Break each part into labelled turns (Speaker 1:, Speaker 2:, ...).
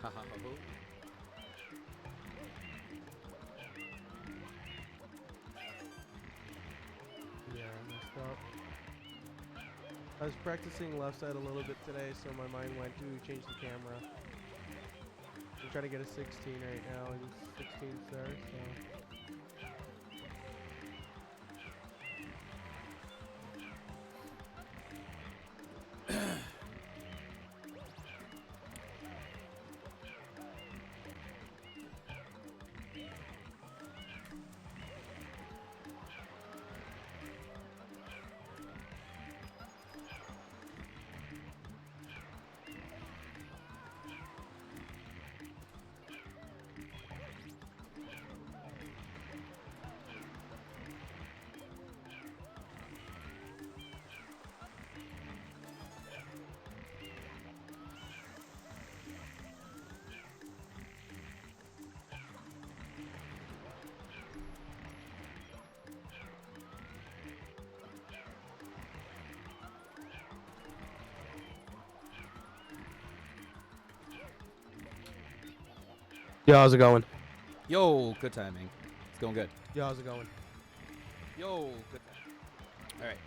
Speaker 1: Yeah, I messed up. I was practicing left side a little bit today, so my mind went to change the camera. I'm trying to get a 16 right now, and 16's there, so. Yo, how's it going?
Speaker 2: Yo, good timing. It's going good.
Speaker 1: Yo, how's it going?
Speaker 2: Yo, good timing. All right.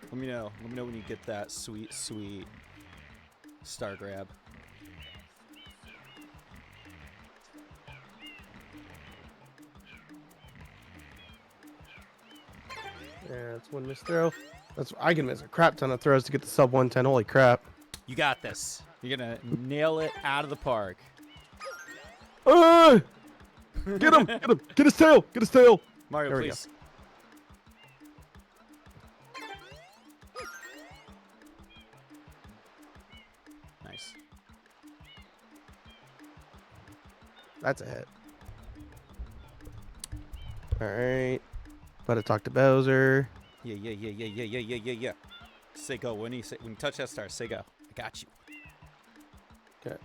Speaker 2: Let me know. Let me know when you get that sweet, sweet star grab.
Speaker 1: Yeah, that's one missed throw. I can miss a crap ton of throws to get the sub 110. Holy crap.
Speaker 2: You got this. You're going to nail it out of the park.
Speaker 1: Get him! Get him! Get his tail! Get his tail!
Speaker 2: Mario,
Speaker 1: there
Speaker 2: please. Nice.
Speaker 1: That's a hit. Alright. About to talk to Bowser.
Speaker 2: Yeah. Say go. When you touch that star, say go. I got you.
Speaker 1: Okay.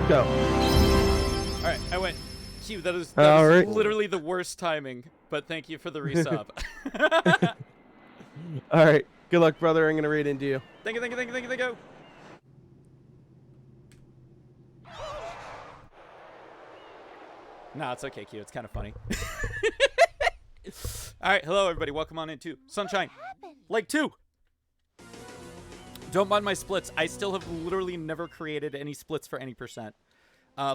Speaker 1: Go.
Speaker 2: All right, I went. Q, that is literally the worst timing, but thank you for the resub.
Speaker 1: All right. Good luck, brother. I'm going to read into you.
Speaker 2: Thank you. Nah, it's okay, Q. It's kind of funny. All right, hello, everybody. Welcome on into Sunshine Lake 2. Don't mind my splits. I still have literally never created any splits for any percent.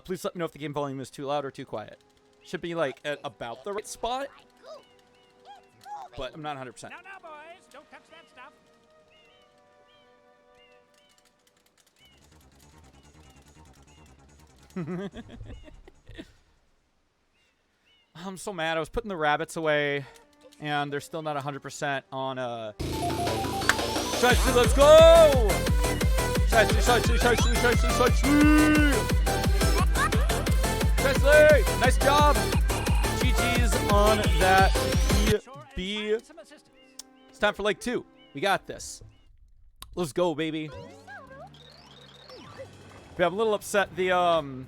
Speaker 2: Please let me know if the game volume is too loud or too quiet. Should be like at about the right spot, but I'm not 100%.
Speaker 3: No, boys, don't touch that stuff.
Speaker 2: I'm so mad. I was putting the rabbits away, and they're still not 100% on Shiesty, let's go! Shiesty! Nice job! GG's on that PB. It's time for Lake 2. We got this. Let's go, baby. Yeah, I'm a little upset. The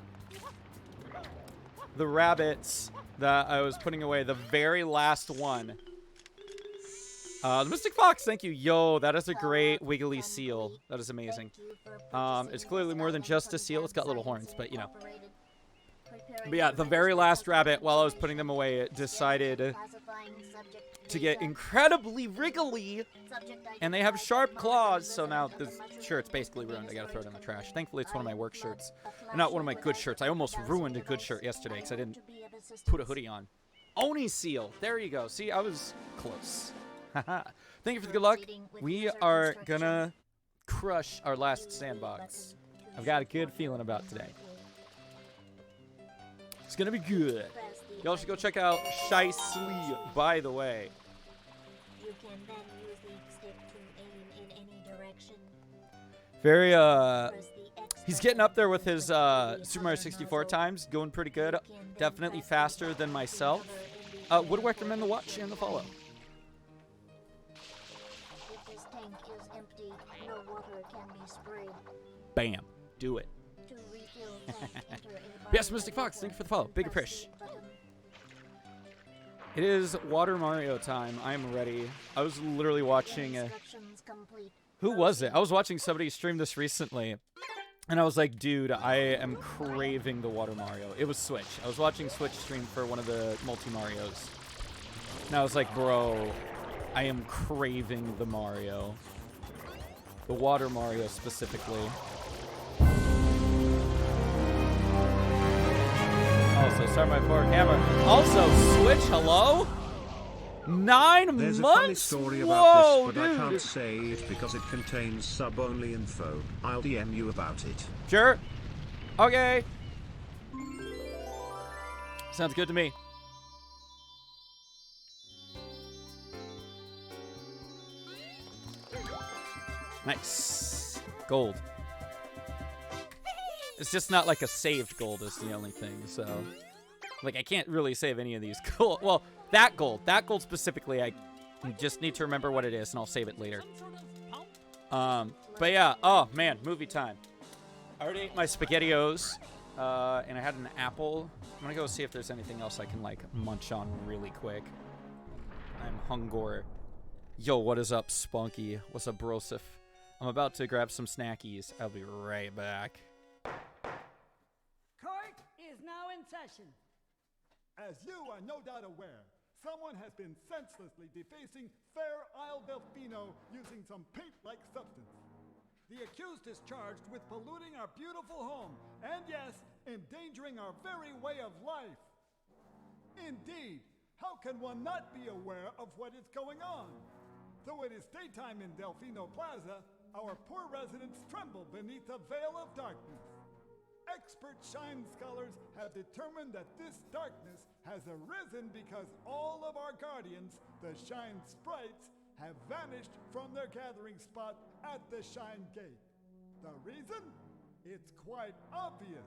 Speaker 2: rabbits that I was putting away, the very last one. The Mystic Fox, thank you. Yo, that is a great wiggly seal. That is amazing. It's clearly more than just a seal. It's got little horns, but you know. But yeah, the very last rabbit, while I was putting them away, it decided to get incredibly wriggly, and they have sharp claws, so now this shirt's basically ruined. I gotta throw it in the trash. Thankfully, it's one of my work shirts. Not one of my good shirts. I almost ruined a good shirt yesterday because I didn't put a hoodie on. Oni seal. There you go. See, I was close. Thank you for the good luck. We are gonna crush our last sandbox. I've got a good feeling about today. It's gonna be good. Y'all should go check out Shiesty, by the way.
Speaker 4: You can then use the stick to aim in any direction.
Speaker 2: Very, he's getting up there with his Super Mario 64 times, going pretty good. Definitely faster than myself. Would recommend the watch and the follow.
Speaker 4: If this tank is empty, no water can be sprayed.
Speaker 2: Bam. Do it.
Speaker 4: To refill tank, enter a
Speaker 2: Yes, Mystic Fox, thank you for the follow. Big appreciation. It is Water Mario time. I am ready. I was literally watching
Speaker 4: Instructions complete.
Speaker 2: Who was it? I was watching somebody stream this recently, and I was like, dude, I am craving the Water Mario. It was Switch. I was watching Switch stream for one of the multi-Marios. And I was like, bro, I am craving the Mario. The Water Mario specifically. Also, start my forward camera. Also, Switch, hello? 9
Speaker 5: There's
Speaker 2: months?
Speaker 5: a funny story about
Speaker 2: Whoa,
Speaker 5: this, but
Speaker 2: dude.
Speaker 5: I can't say it because it contains sub-only info. I'll DM you about it.
Speaker 2: Sure. Okay. Sounds good to me. Nice. Gold. It's just not like a saved gold is the only thing, so... Like, I can't really save any of these gold. Well, that gold specifically, I just need to remember what it is, and I'll save it later. But yeah, oh, man, movie time. I already ate my SpaghettiOs, and I had an apple. I'm gonna go see if there's anything else I can, like, munch on really quick. I'm hungry. Yo, what is up, Spunky? What's up, Brosif? I'm about to grab some snackies. I'll be right back.
Speaker 3: Court is now in session.
Speaker 6: As you are no doubt aware, someone has been senselessly defacing Fair Isle Delfino using some paint-like substance. The accused is charged with polluting our beautiful home, and yes, endangering our very way of life. Indeed, how can one not be aware of what is going on? Though it is daytime in Delfino Plaza, our poor residents tremble beneath a veil of darkness. Expert shine scholars have determined that this darkness has arisen because all of our guardians, the Shine Sprites, have vanished from their gathering spot at the Shine Gate. The reason? It's quite obvious.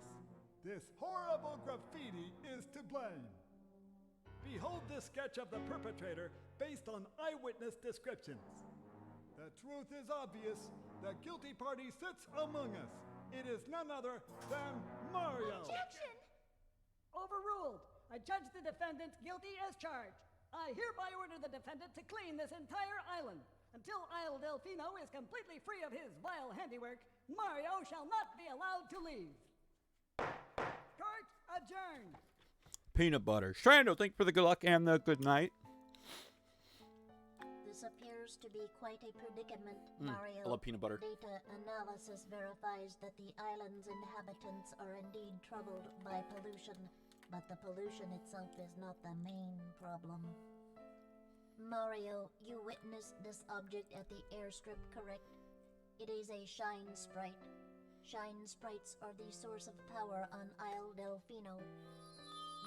Speaker 6: This horrible graffiti is to blame. Behold this sketch of the perpetrator based on eyewitness descriptions. The truth is obvious. The guilty party sits among us. It is none other than Mario.
Speaker 4: Objection!
Speaker 3: Overruled. I judge the defendant guilty as charged. I hereby order the defendant to clean this entire island. Until Isle Delfino is completely free of his vile handiwork, Mario shall not be allowed to leave. Court adjourned.
Speaker 2: Peanut butter. Strando, thank you for the good luck and the good night.
Speaker 4: This appears to be quite a predicament,
Speaker 2: I
Speaker 4: Mario.
Speaker 2: love peanut butter.
Speaker 4: Data analysis verifies that the island's inhabitants are indeed troubled by pollution, but the pollution itself is not the main problem. Mario, you witnessed this object at the airstrip, correct? It is a Shine Sprite. Shine Sprites are the source of power on Isle Delfino.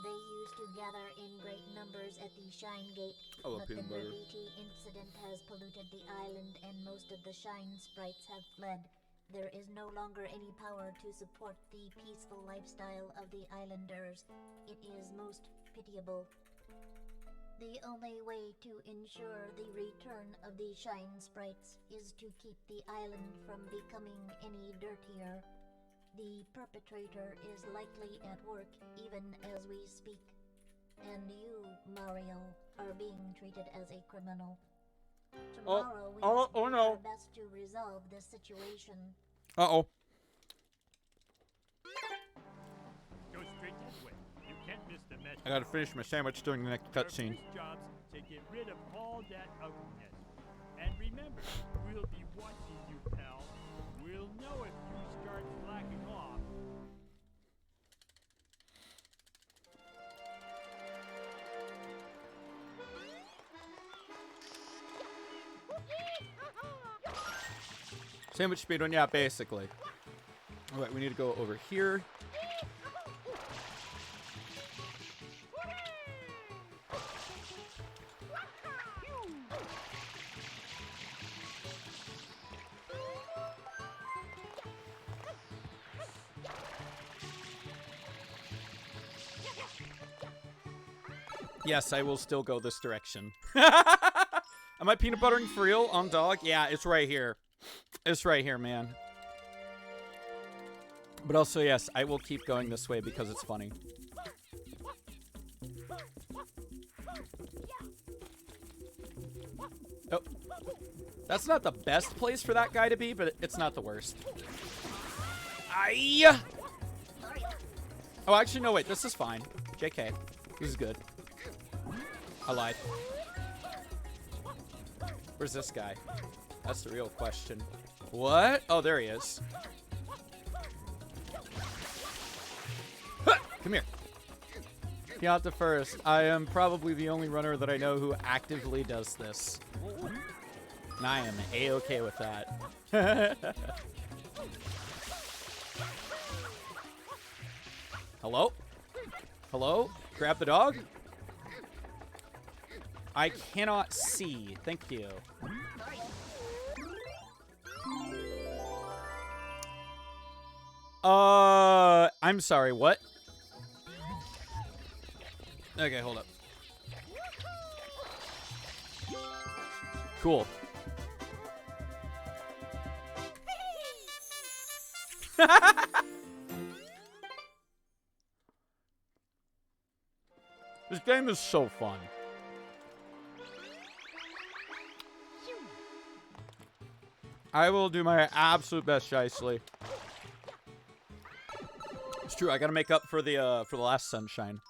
Speaker 4: They used to gather in great numbers at the Shine Gate, but the graffiti incident has polluted the island and most of the Shine Sprites have fled. There is no longer any power to support the peaceful lifestyle of the islanders. It is most pitiable. The only way to ensure the return of the Shine Sprites is to keep the island from becoming any dirtier. The perpetrator is likely at work even as we speak. And you, Mario, are being treated as a criminal. Tomorrow we must do our best to resolve this situation.
Speaker 2: Uh-oh.
Speaker 3: Go straight that way. You can't miss the message.
Speaker 2: I gotta finish my sandwich during the next cutscene.
Speaker 3: Jobs to get rid of all that ugliness. And remember, we'll be watching you, pal. We'll know if you start slacking off.
Speaker 2: Sandwich speedrun, yeah, basically. Alright, we need to go over here. Yes, I will still go this direction. Am I peanut buttering for real on dog? Yeah, it's right here. It's right here, man. But also, yes, I will keep going this way because it's funny. Oh. That's not the best place for that guy to be, but it's not the worst. Aye! Oh, actually, no, wait. This is fine. JK. This is good. I lied. Where's this guy? That's the real question. What? Oh, there he is. Huh! Come here. Pianta first. I am probably the only runner that I know who actively does this. And I am A-okay with that. Hello? Hello? Grab the dog? I cannot see. Thank you. I'm sorry, what? Okay, hold up. Cool. This game is so fun. I will do my absolute best, Shicely. It's true, I gotta make up for the last sunshine.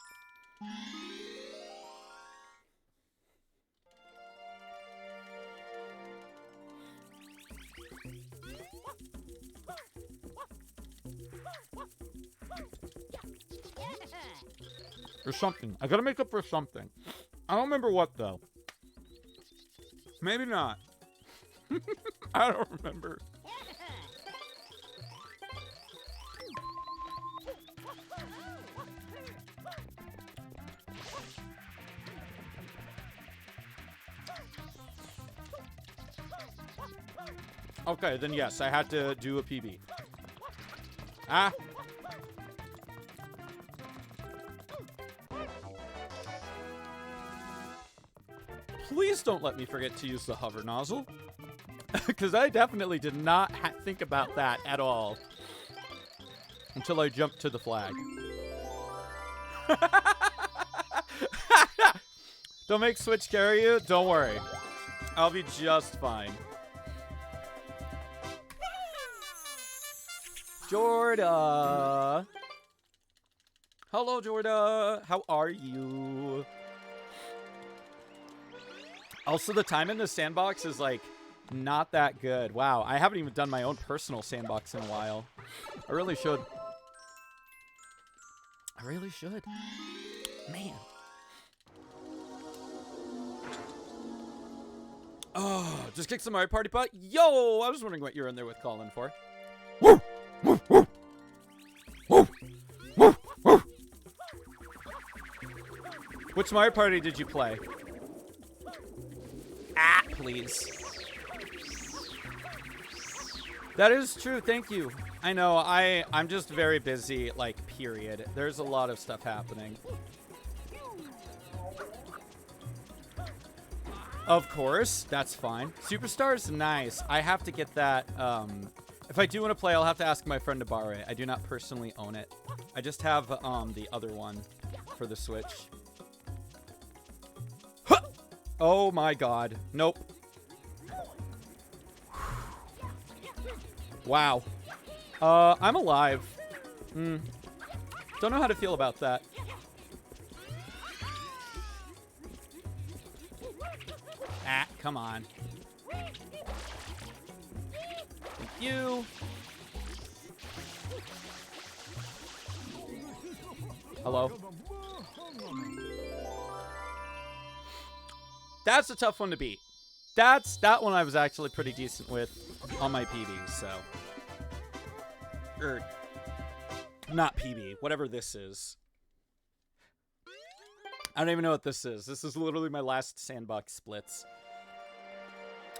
Speaker 2: Or something. I gotta make up for something. I don't remember what, though. Maybe not. I don't remember. Okay, then yes, I had to do a PB. Ah. Please don't let me forget to use the hover nozzle. Because I definitely did not think about that at all. Until I jumped to the flag. Don't make Switch carry you? Don't worry. I'll be just fine. Jorda. Hello, Jorda. How are you? Also, the time in the sandbox is, like, not that good. Wow, I haven't even done my own personal sandbox in a while. I really should. I really should. Man. Oh, just kick some Mario Party butt? Yo, I was wondering what you were in there with Colin for. Which Mario Party did you play? Ah, please. That is true, thank you. I know, I'm just very busy, like, period. There's a lot of stuff happening. Of course, that's fine. Superstar's nice. I have to get that, if I do want to play, I'll have to ask my friend to borrow it. I do not personally own it. I just have, the other one for the Switch. Huh! Oh my god. Nope. Wow. I'm alive. Don't know how to feel about that. Ah, come on. Thank you. Hello? That's a tough one to beat. That one I was actually pretty decent with on my PBs, so. Or, not PB, whatever this is. I don't even know what this is. This is literally my last sandbox splits.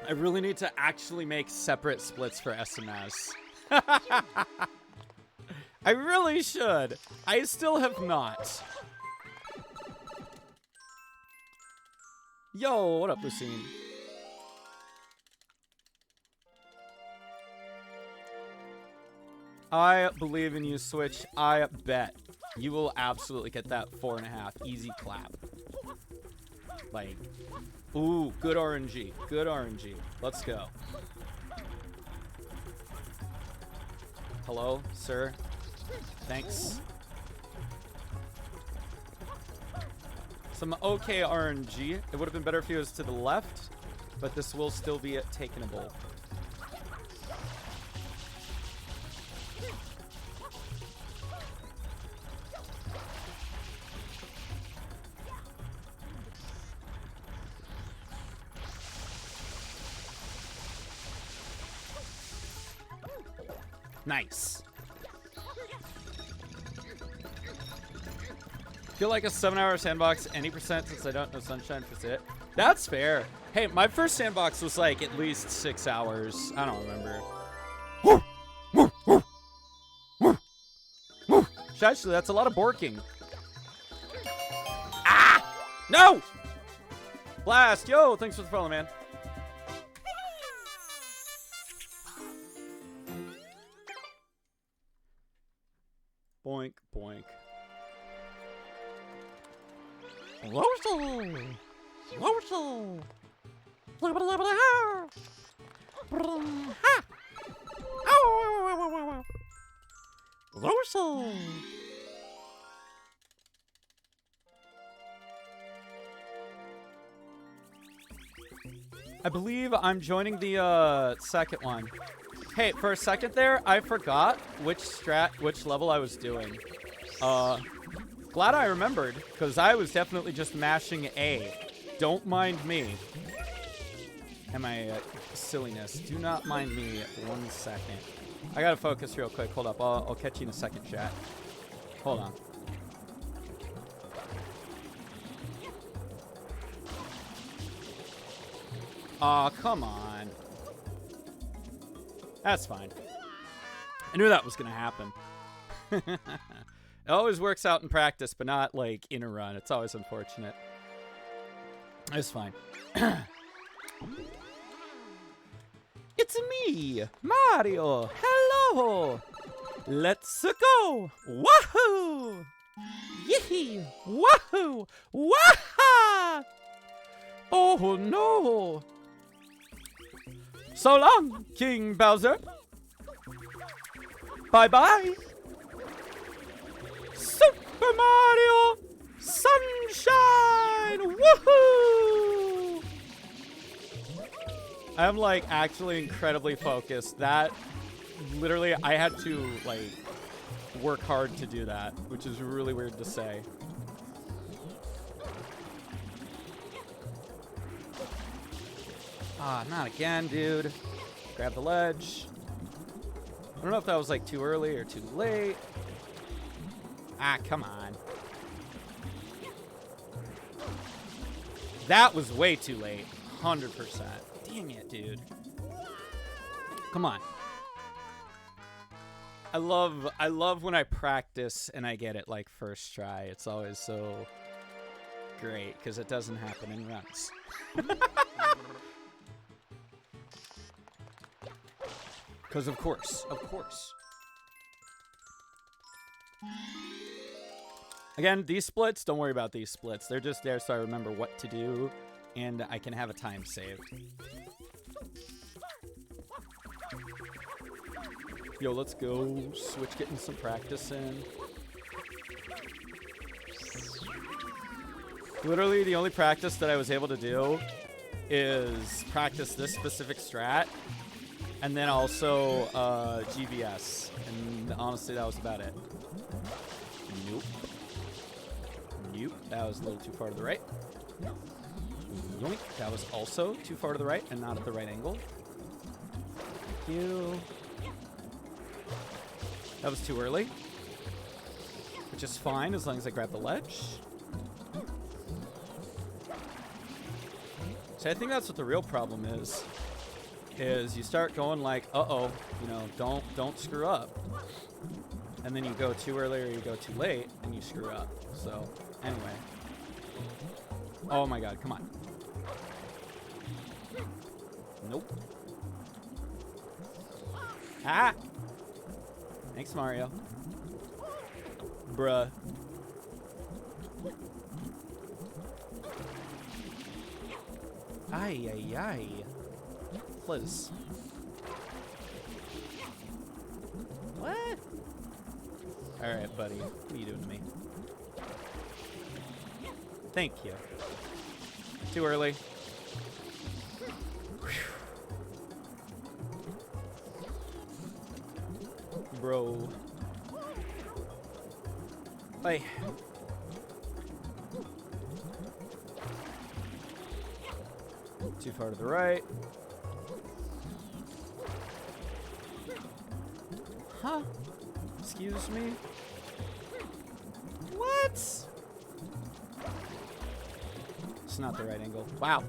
Speaker 2: I really need to actually make separate splits for SMS. I really should. I still have not. Yo, what up, Lucine? I believe in you, Switch. I bet you will absolutely get that 4.5. Easy clap. Like, ooh, good RNG. Good RNG. Let's go. Hello, sir. Thanks. Some okay RNG. It would have been better if he was to the left, but this will still be takenable. Nice. Feel like a 7-hour sandbox any percent since I don't know Sunshine for it. That's fair. Hey, my first sandbox was like at least 6 hours. I don't remember. Actually, that's a lot of borking. Ah! No! Blast! Yo, thanks for the follow, man. Boink, boink. Loso! Loso! Blah, blah, blah, blah, ha! Ha! Ow! Loso! I believe I'm joining the second one. Hey, for a second there, I forgot which level I was doing. Glad I remembered, because I was definitely just mashing A. Don't mind me. And my silliness. Do not mind me 1 second. I gotta focus real quick. Hold up. I'll catch you in a second, chat. Hold on. Aw, come on. That's fine. I knew that was gonna happen. It always works out in practice, but not, like, in a run. It's always unfortunate. It's fine. It's me, Mario. Hello. Let's go. Wahoo. Yee. Wahoo. Waha. Oh, no. So long, King Bowser. Bye-bye. Super Mario Sunshine! Woohoo! I'm like actually incredibly focused. That literally I had to like work hard to do that, which is really weird to say. Ah, not again, dude. Grab the ledge. I don't know if that was like too early or too late. Ah, come on. That was way too late. 100%. Dang it, dude. Come on. I love when I practice and I get it like first try. It's always so great because it doesn't happen in runs. Because of course. Again, these splits, don't worry about these splits. They're just there so I remember what to do and I can have a time saved. Yo, let's go. Switch getting some practice in. Literally, the only practice that I was able to do is practice this specific strat and then also GBS. And honestly, that was about it. Nope. Nope. That was a little too far to the right. Yoink. That was also too far to the right and not at the right angle. Thank you. That was too early. Which is fine as long as I grab the ledge. So I think that's what the real problem is you start going like, uh-oh, you know, don't screw up. And then you go too early or you go too late and you screw up. So, anyway. Oh my god, come on. Nope. Ah! Thanks, Mario. Bruh. Ay, ay, ay. Fliz. What? Alright, buddy. What are you doing to me? Thank you. Too early. Bro. Hey. Too far to the right. Huh? Excuse me? What? It's not the right angle. Wow.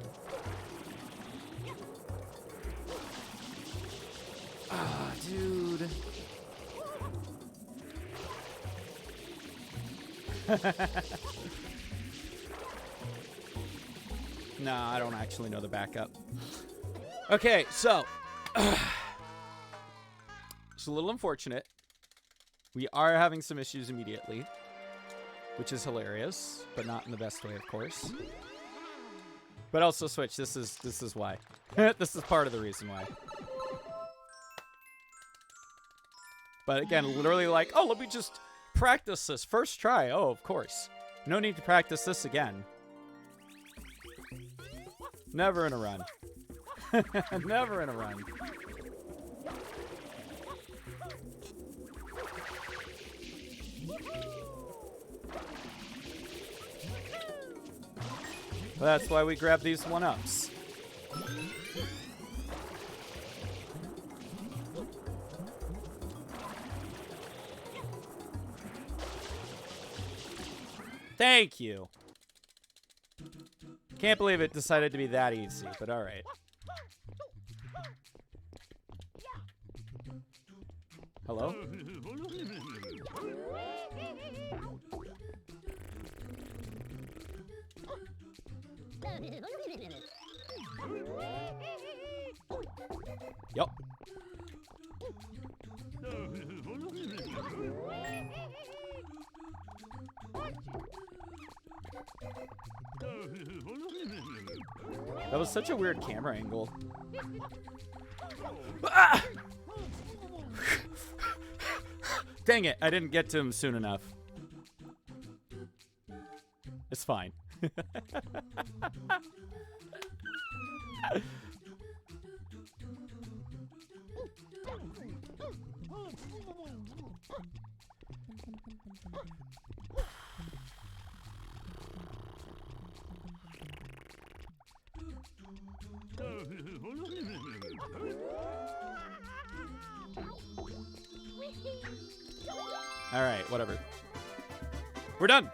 Speaker 2: Ah, dude. No, I don't actually know the backup. Okay, so it's a little unfortunate. We are having some issues immediately, which is hilarious, but not in the best way, of course. But also Switch, this is why. This is part of the reason why. But again, literally like, oh, let me just practice this first try. Oh, of course. No need to practice this again. Never in a run. Never in a run. That's why we grab these one-ups. Thank you. Can't believe it decided to be that easy, but all right. Hello? Yup. That was such a weird camera angle. Ah! Dang it, I didn't get to him soon enough. It's fine. All right, whatever. We're done.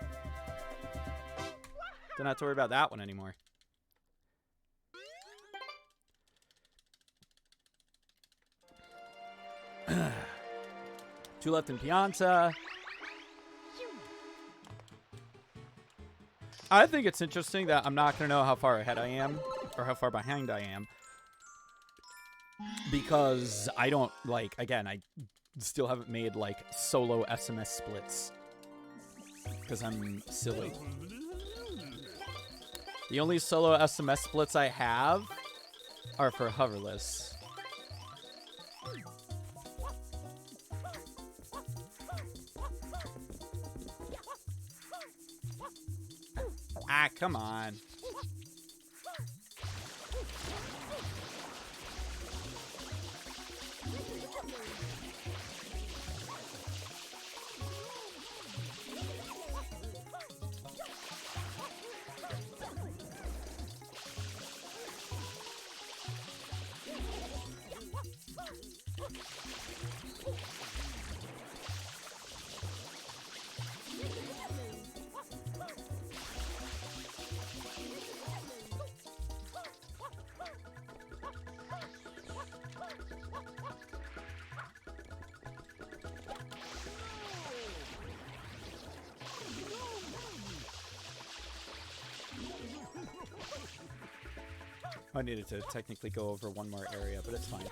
Speaker 2: Don't have to worry about that one anymore. Two left in Pianta. I think it's interesting that I'm not going to know how far ahead I am or how far behind I am. Because I don't, like, again, I still haven't made, like, solo SMS splits. Because I'm silly. The only solo SMS splits I have are for hoverless. Ah, come on. I needed to technically go over one more area, but it's fine.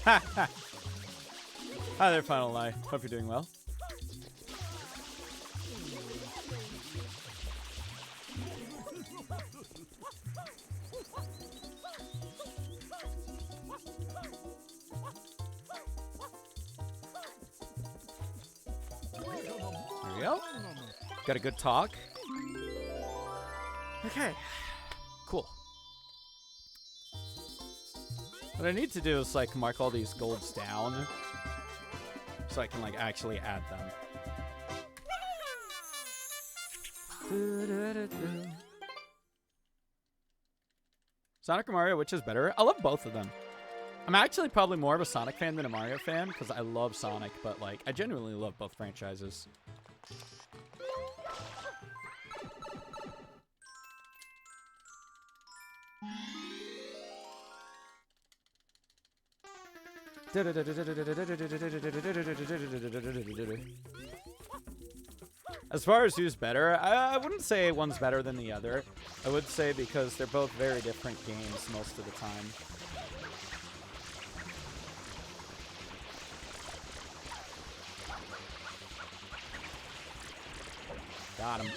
Speaker 2: Ha ha! Hi there, Final Lie. Hope you're doing well. There we go. Got a good talk. Okay. Cool. What I need to do is like mark all these golds down so I can like actually add them. Sonic or Mario, which is better? I love both of them. I'm actually probably more of a Sonic fan than a Mario fan because I love Sonic, but like I genuinely love both franchises. As far as who's better, I wouldn't say one's better than the other. I would say because they're both very different games most of the time. Got him.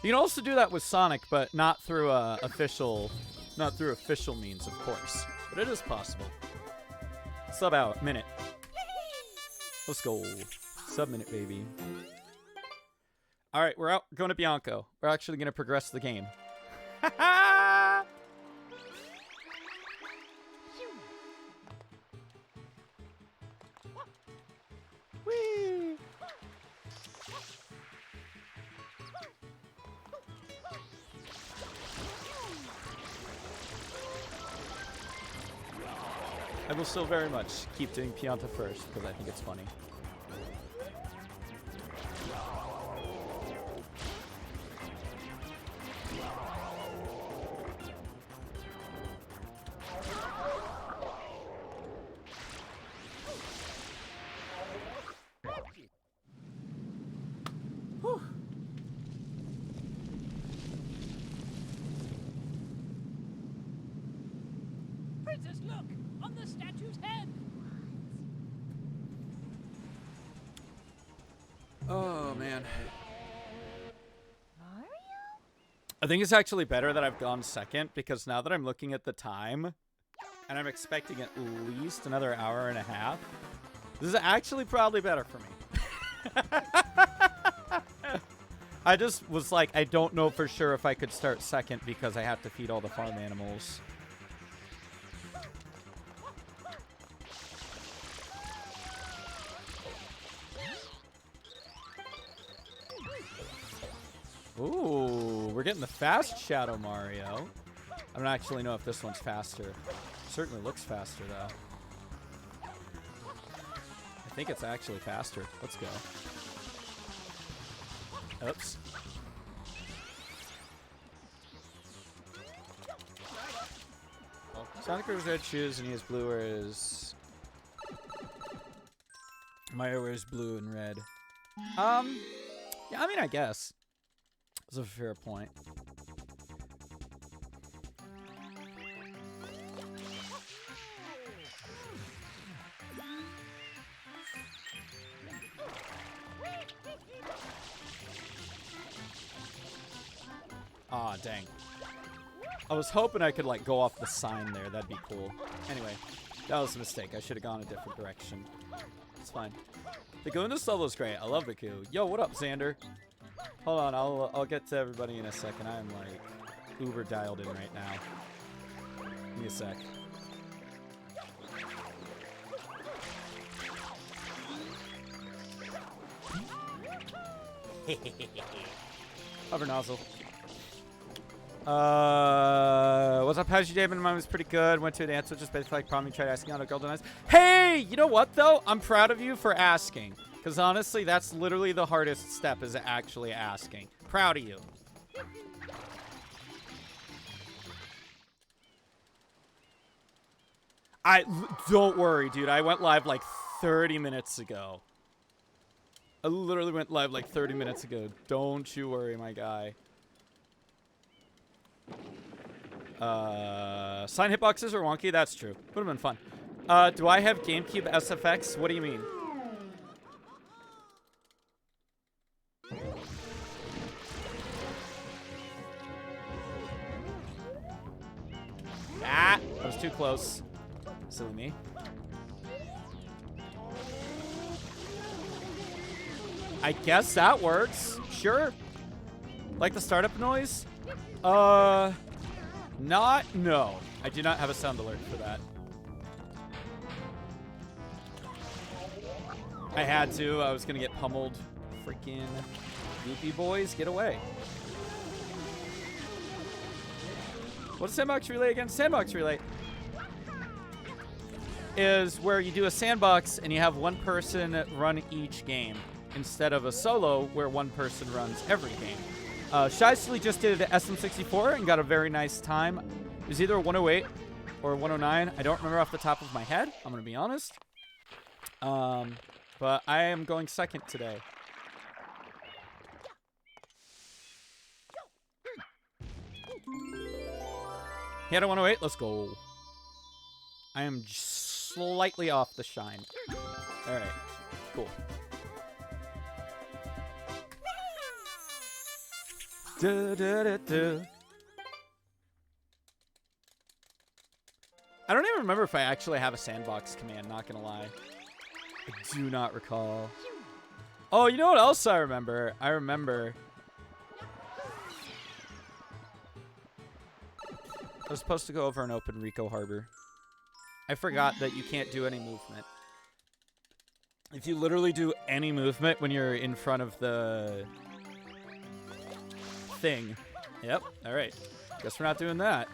Speaker 2: You can also do that with Sonic, but not through official means, of course. But it is possible. Sub out, minute. Let's go. Sub minute, baby. All right, we're out. Going to Bianco. We're actually going to progress the game. Whee! I will still very much keep doing Pianta first because I think it's funny. Whew.
Speaker 7: Princess, look! On the statue's head!
Speaker 2: Oh, man.
Speaker 4: Mario?
Speaker 2: I think it's actually better that I've gone second because now that I'm looking at the time and I'm expecting at least another hour and a half, this is actually probably better for me. I just was like, I don't know for sure if I could start second because I have to feed all the farm animals. Ooh, we're getting the fast Shadow Mario. I don't actually know if this one's faster. Certainly looks faster, though. I think it's actually faster. Let's go. Oops. Well, Sonic wears red shoes and he has blue, whereas Mario wears blue and red. Yeah, I mean, I guess. That's a fair point. Aw, dang. I was hoping I could, like, go off the sign there. That'd be cool. Anyway, that was a mistake. I should have gone a different direction. It's fine. The Goonda solo is great. I love the Goo. Yo, what up, Xander? Hold on, I'll get to everybody in a second. I'm, like, uber dialed in right now. Give me a sec. Hover nozzle. What's up? How's your day? Mine was pretty good. Went to a dance, which is basically like prom. Tried asking out a girl to nice. Hey, you know what though? I'm proud of you for asking, because honestly, that's literally the hardest step is actually asking. Proud of you. Don't worry, dude. I went live like 30 minutes ago. I literally went live like 30 minutes ago. Don't you worry, my guy. Sign hitboxes are wonky. That's true. Would have been fun. Do I have GameCube SFX? What do you mean? Ah, that was too close. Silly me. I guess that works. Sure. Like the startup noise? No. I do not have a sound alert for that. I had to. I was gonna get pummeled. Freaking goopy boys, get away. What's Sandbox Relay again? Sandbox Relay is where you do a sandbox and you have one person run each game instead of a solo where one person runs every game. Shystly just did it at SM64 and got a very nice time. It was either a 108 or a 109. I don't remember off the top of my head. I'm going to be honest. But I am going second today. He had a 108. Let's go. I am slightly off the shine. All right. Cool. I don't even remember if I actually have a sandbox command, not gonna lie. I do not recall. Oh, you know what else I remember? I was supposed to go over and open Rico Harbor. I forgot that you can't do any movement. If you literally do any movement when you're in front of the thing. Yep, alright. Guess we're not doing that.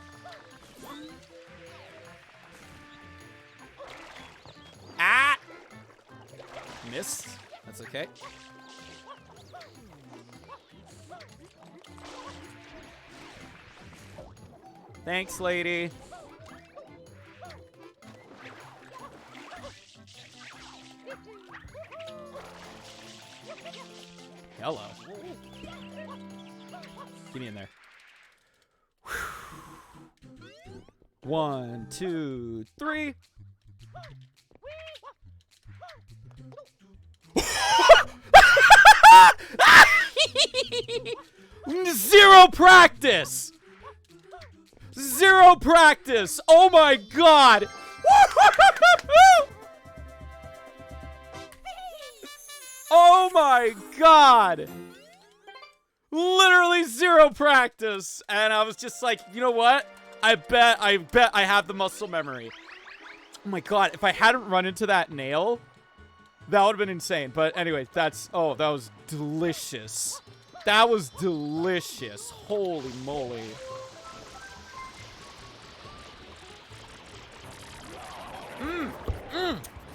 Speaker 2: Ah! Missed. That's okay. Thanks, lady. Hello. Get me in there. 1, 2, 3. Zero practice! Zero practice! Oh my god! Oh my god! Literally zero practice! And I was just like, you know what? I bet I have the muscle memory. Oh my god, if I hadn't run into that nail, that would have been insane. But anyway, that was delicious. That was delicious. Holy moly.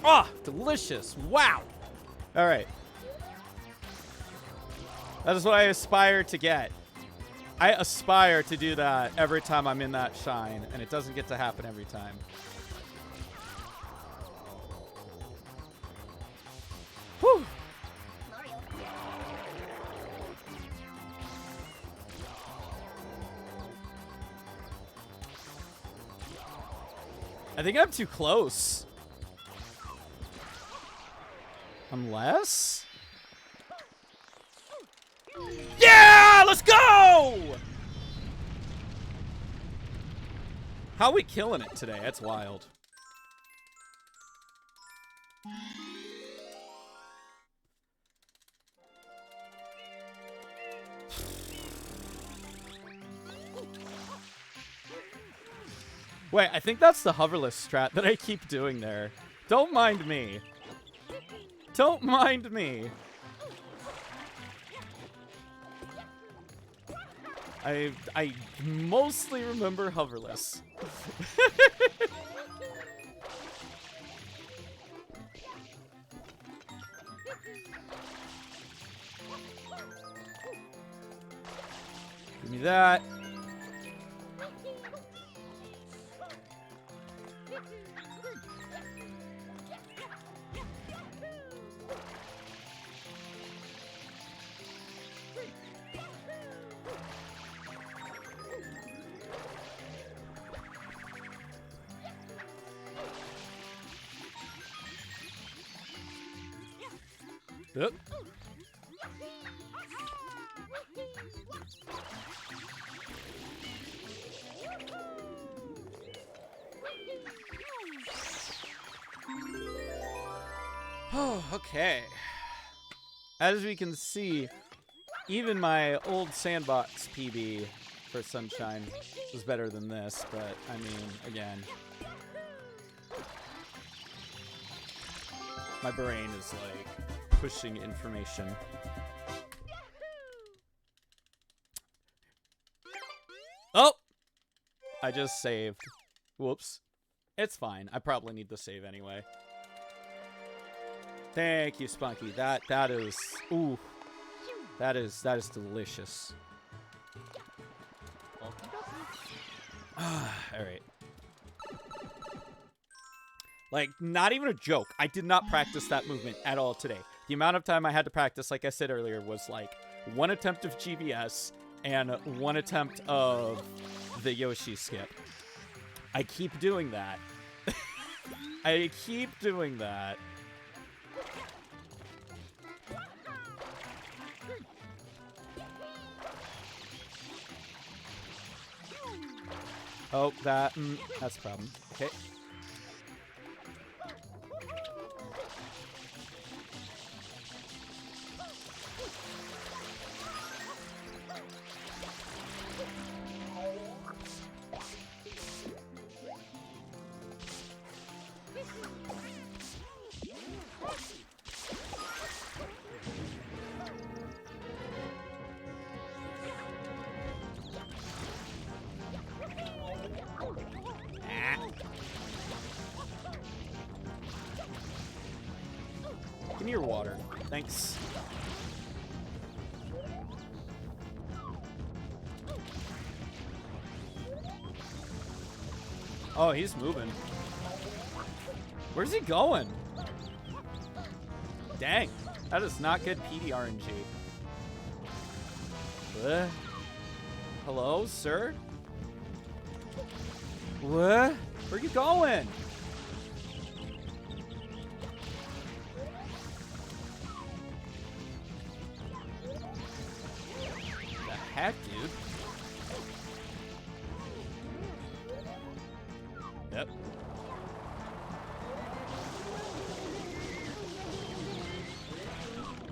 Speaker 2: Oh, delicious. Wow. All right. That is what I aspire to get. I aspire to do that every time I'm in that shine, and it doesn't get to happen every time. Whew. I think I'm too close. Unless... Yeah! Let's go! How are we killing it today? That's wild. Wait, I think that's the hoverless strat that I keep doing there. Don't mind me. Don't mind me. I mostly remember hoverless. Give me that. Yep. Oh, okay. As we can see, even my old Sandbox PB for Sunshine was better than this, but I mean, again, my brain is like pushing information. Oh! I just saved. Whoops. It's fine. I probably need the save anyway. Thank you, Spunky. That is ooh. That is delicious. Alright. Like, not even a joke. I did not practice that movement at all today. The amount of time I had to practice, like I said earlier, was like 1 attempt of GBS and 1 attempt of the Yoshi skip. I keep doing that. I keep doing that. Oh, that's a problem. Okay. Give me your water. Thanks. Oh, he's moving. Where's he going? Dang. That is not good PD RNG. Hello, sir? What? Where are you going? Heck, dude. Yep.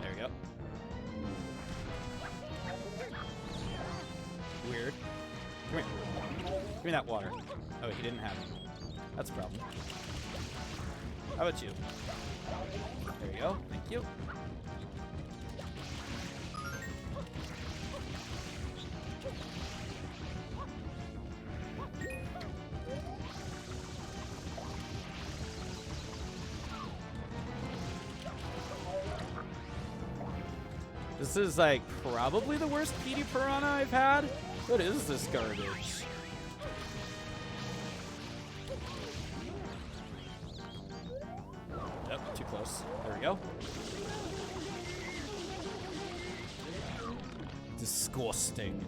Speaker 2: There we go. Weird. Come here. Give me that water. Oh, he didn't have it. That's a problem. How about you? There you go. Thank you. This is like probably the worst PD Piranha I've had. What is this garbage? Yep, too close. There we go. Disgusting.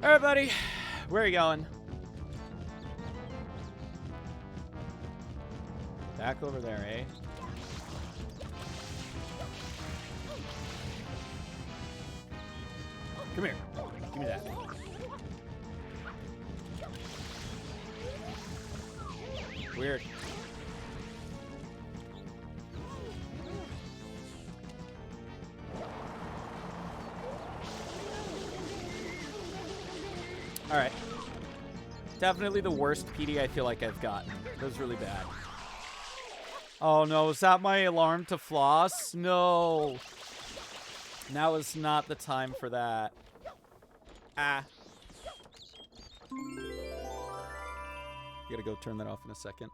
Speaker 2: All right, buddy. Where are you going? Back over there, eh? Come here. Give me that. Weird. All right. Definitely the worst PD I feel like I've gotten. That was really bad. Oh no, is that my alarm to floss? No. Now is not the time for that. Ah. Gotta go turn that off in a second.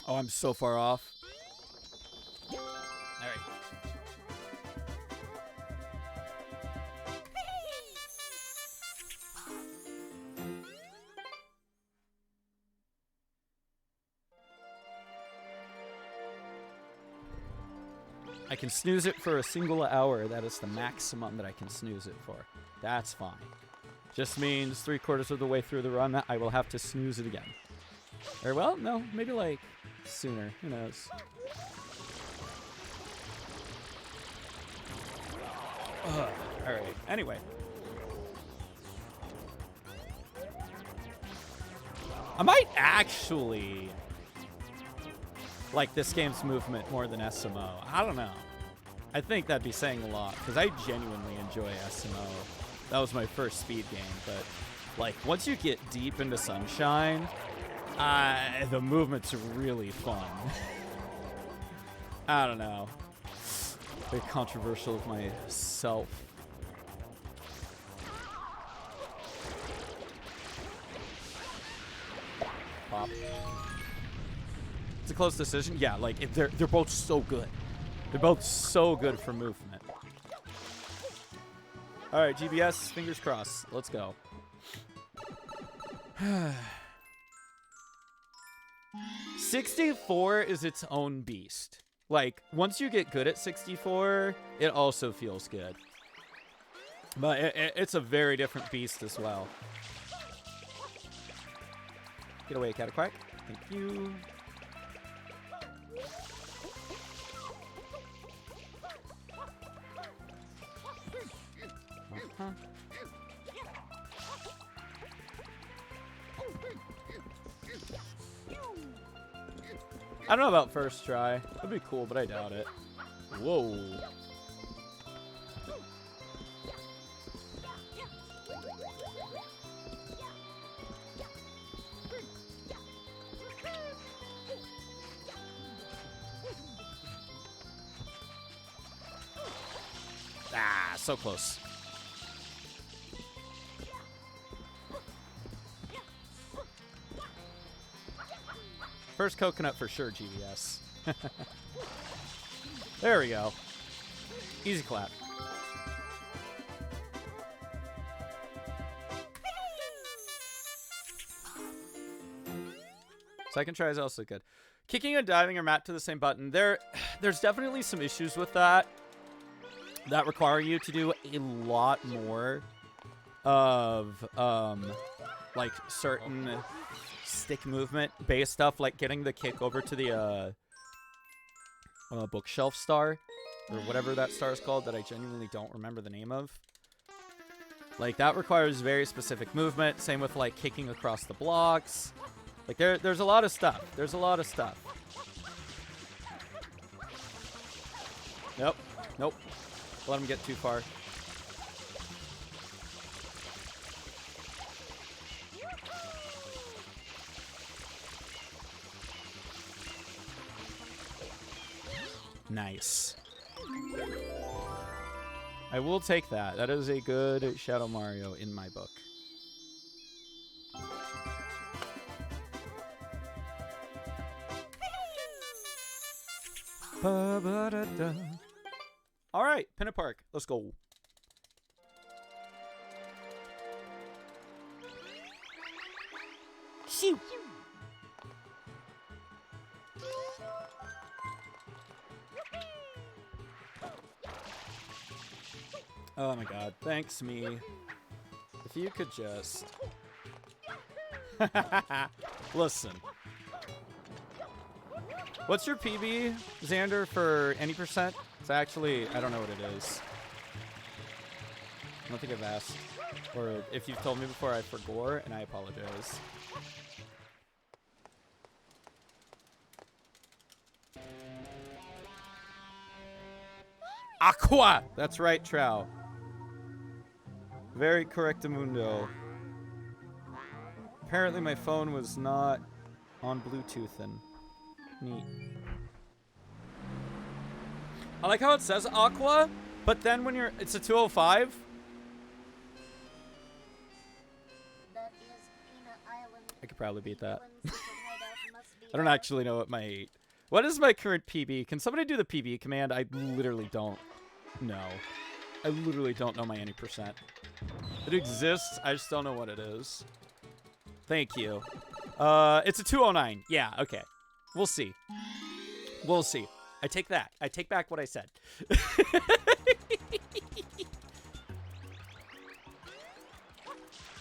Speaker 2: Oh, I'm so far off. Alright. I can snooze it for a single hour. That is the maximum that I can snooze it for. That's fine. Just means 3/4 of the way through the run, I will have to snooze it again. Or, well, no, maybe, like, sooner. Who knows? Alright, anyway. I might actually like this game's movement more than SMO. I don't know. I think that'd be saying a lot, because I genuinely enjoy SMO. That was my first speed game, but like once you get deep into Sunshine, the movement's really fun. I don't know. Very controversial of myself. Pop. It's a close decision. Yeah, like they're both so good. They're both so good for movement. All right, GBS, fingers crossed. Let's go. 64 is its own beast. Like, once you get good at 64, it also feels good. But it's a very different beast as well. Get away, Cataquack. Thank you. Uh-huh. I don't know about first try. That'd be cool, but I doubt it. Whoa. Ah, so close. First coconut for sure, GBS. There we go. Easy clap. Second try is also good. Kicking and diving are mapped to the same button. There's definitely some issues with that require you to do a lot more of like certain stick movement based stuff, like getting the kick over to the bookshelf star or whatever that star is called that I genuinely don't remember the name of. Like that requires very specific movement. Same with like kicking across the blocks. Like there's a lot of stuff. There's a lot of stuff. Nope. Nope. Let him get too far. Nice. I will take that. That is a good Shadow Mario in my book. All right, Pinna Park. Let's go. Shoot. Oh my god. Thanks, me. If you could just... Listen. What's your PB, Xander, for any percent? It's actually, I don't know what it is. I don't think I've asked. Or if you've told me before, I forgot, and I apologize. Aqua! That's right, Trow. Very correctamundo. Apparently my phone was not on Bluetooth and neat. I like how it says Aqua, but then when you're, it's a 205.
Speaker 4: That is Peanut Island.
Speaker 2: I could probably beat that.
Speaker 4: Island's secret hideout must be
Speaker 2: I don't
Speaker 4: there.
Speaker 2: actually know what is my current PB? Can somebody do the PB command? I literally don't know. I literally don't know my any percent. It exists, I just don't know what it is. Thank you. It's a 209. Yeah, okay. We'll see. We'll see. I take that. I take back what I said.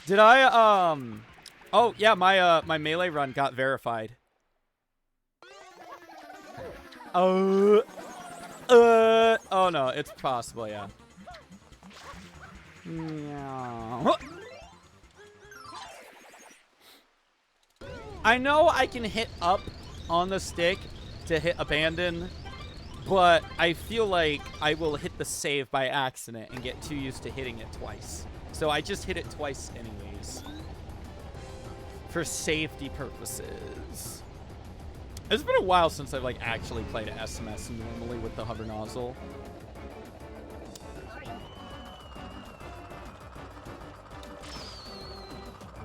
Speaker 2: Did I, oh, yeah, my melee run got verified. Oh no, it's possible, yeah. I know I can hit up on the stick to hit abandon, but I feel like I will hit the save by accident and get too used to hitting it twice. So I just hit it twice anyways. For safety purposes. It's been a while since I've like actually played SMS normally with the hover nozzle.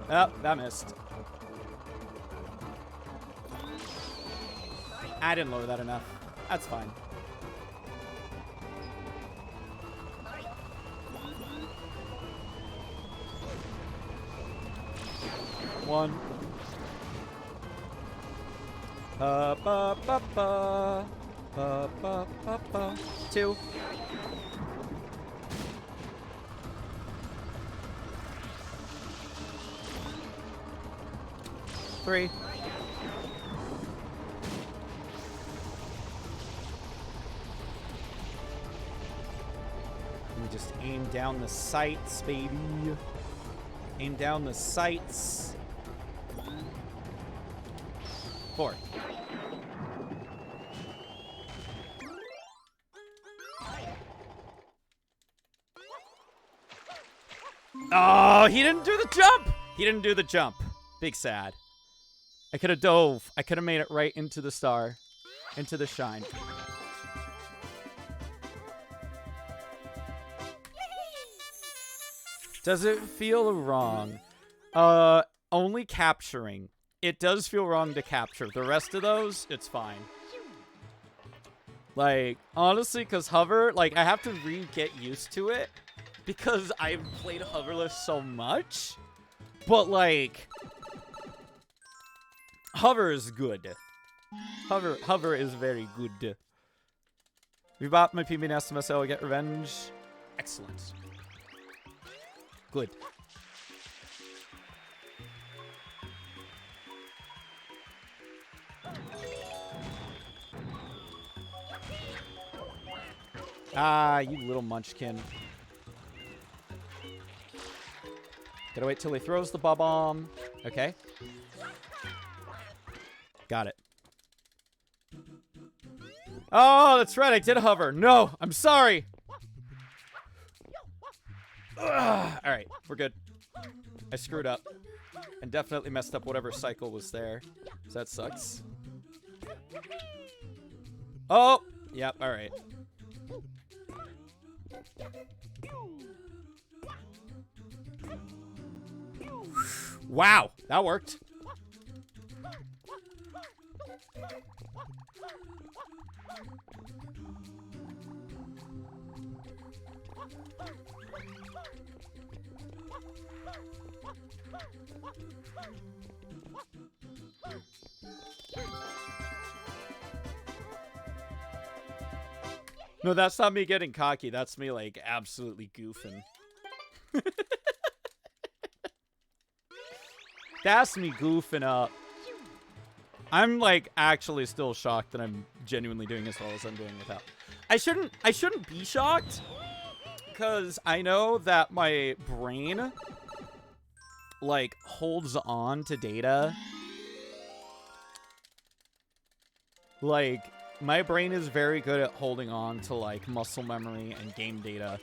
Speaker 2: Oh, that missed. I didn't lower that enough. That's fine. One. Ba ba ba ba. Ba ba ba ba. Two. Three. And just aim down the sights, baby. Aim down the sights. 4. Oh, he didn't do the jump! He didn't do the jump. Big sad. I could have dove. I could have made it right into the star. Into the shine. Does it feel wrong? Only capturing. It does feel wrong to capture. The rest of those, it's fine. Like, honestly, because hover, like, I have to get used to it. Because I've played hoverless so much. But, like, hover is good. Hover is very good. We bought my PB and SMSL, get revenge. Excellent. Good. Ah, you little munchkin. Gotta wait till he throws the bomb. Okay. Got it. Oh, that's right. I did hover. No, I'm sorry. Ugh. All right, we're good. I screwed up and definitely messed up whatever cycle was there. So that sucks. Oh, yep. All right. Wow, that worked. No, that's not me getting cocky. That's me, like, absolutely goofing. That's me goofing up. I'm, like, actually still shocked that I'm genuinely doing as well as I'm doing without. I shouldn't be shocked. Because I know that my brain, like, holds on to data. Like, my brain is very good at holding on to, like, muscle memory and game data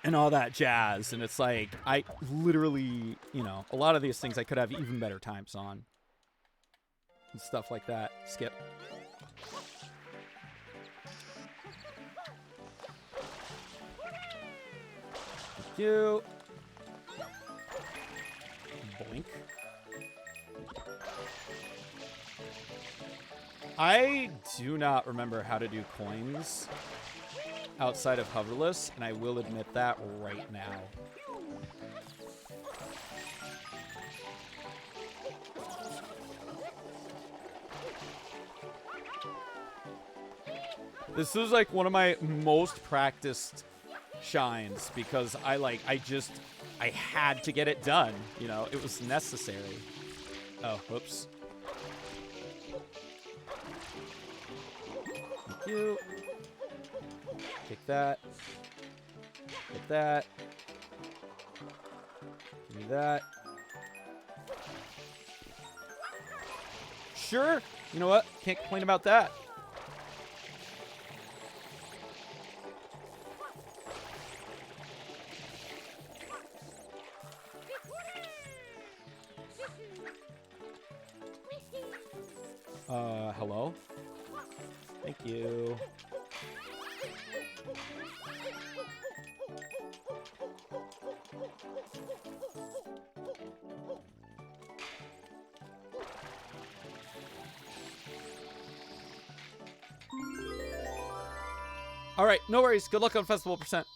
Speaker 2: and all that jazz. And it's like, I literally, you know, a lot of these things I could have even better times on. And stuff like that. Skip. Thank you. Boink. I do not remember how to do coins outside of hoverless, and I will admit that right now. This is like one of my most practiced shines because I just I had to get it done. You know, it was necessary. Oh, whoops. Thank you. Take that. Get that. Give me that. Sure. You know what? Can't complain about that. Hello? Thank you. All right, no worries. Good luck on Festival Percent.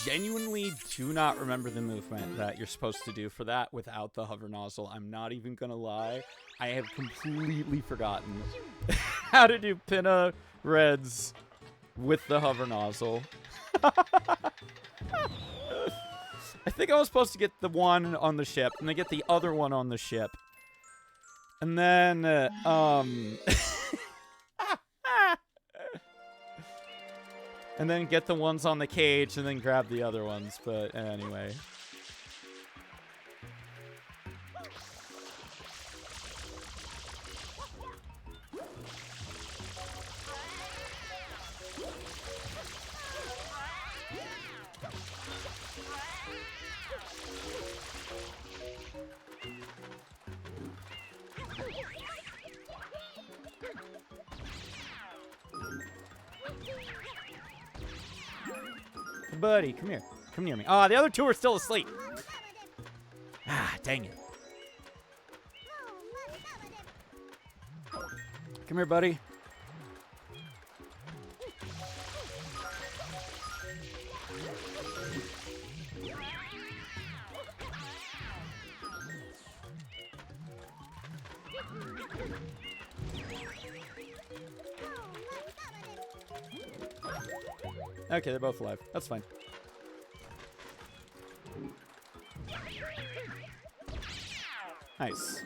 Speaker 2: Genuinely do not remember the movement that you're supposed to do for that without the hover nozzle. I'm not even gonna lie. I have completely forgotten how to do Pinna Reds with the hover nozzle. I think I was supposed to get the one on the ship and then get the other one on the ship. And then, and then get the ones on the cage and then grab the other ones. But anyway. Buddy, come here. Come near me. Ah, the other two are still asleep. Ah, dang it. Come here, buddy. Okay, they're both alive. That's fine. Nice.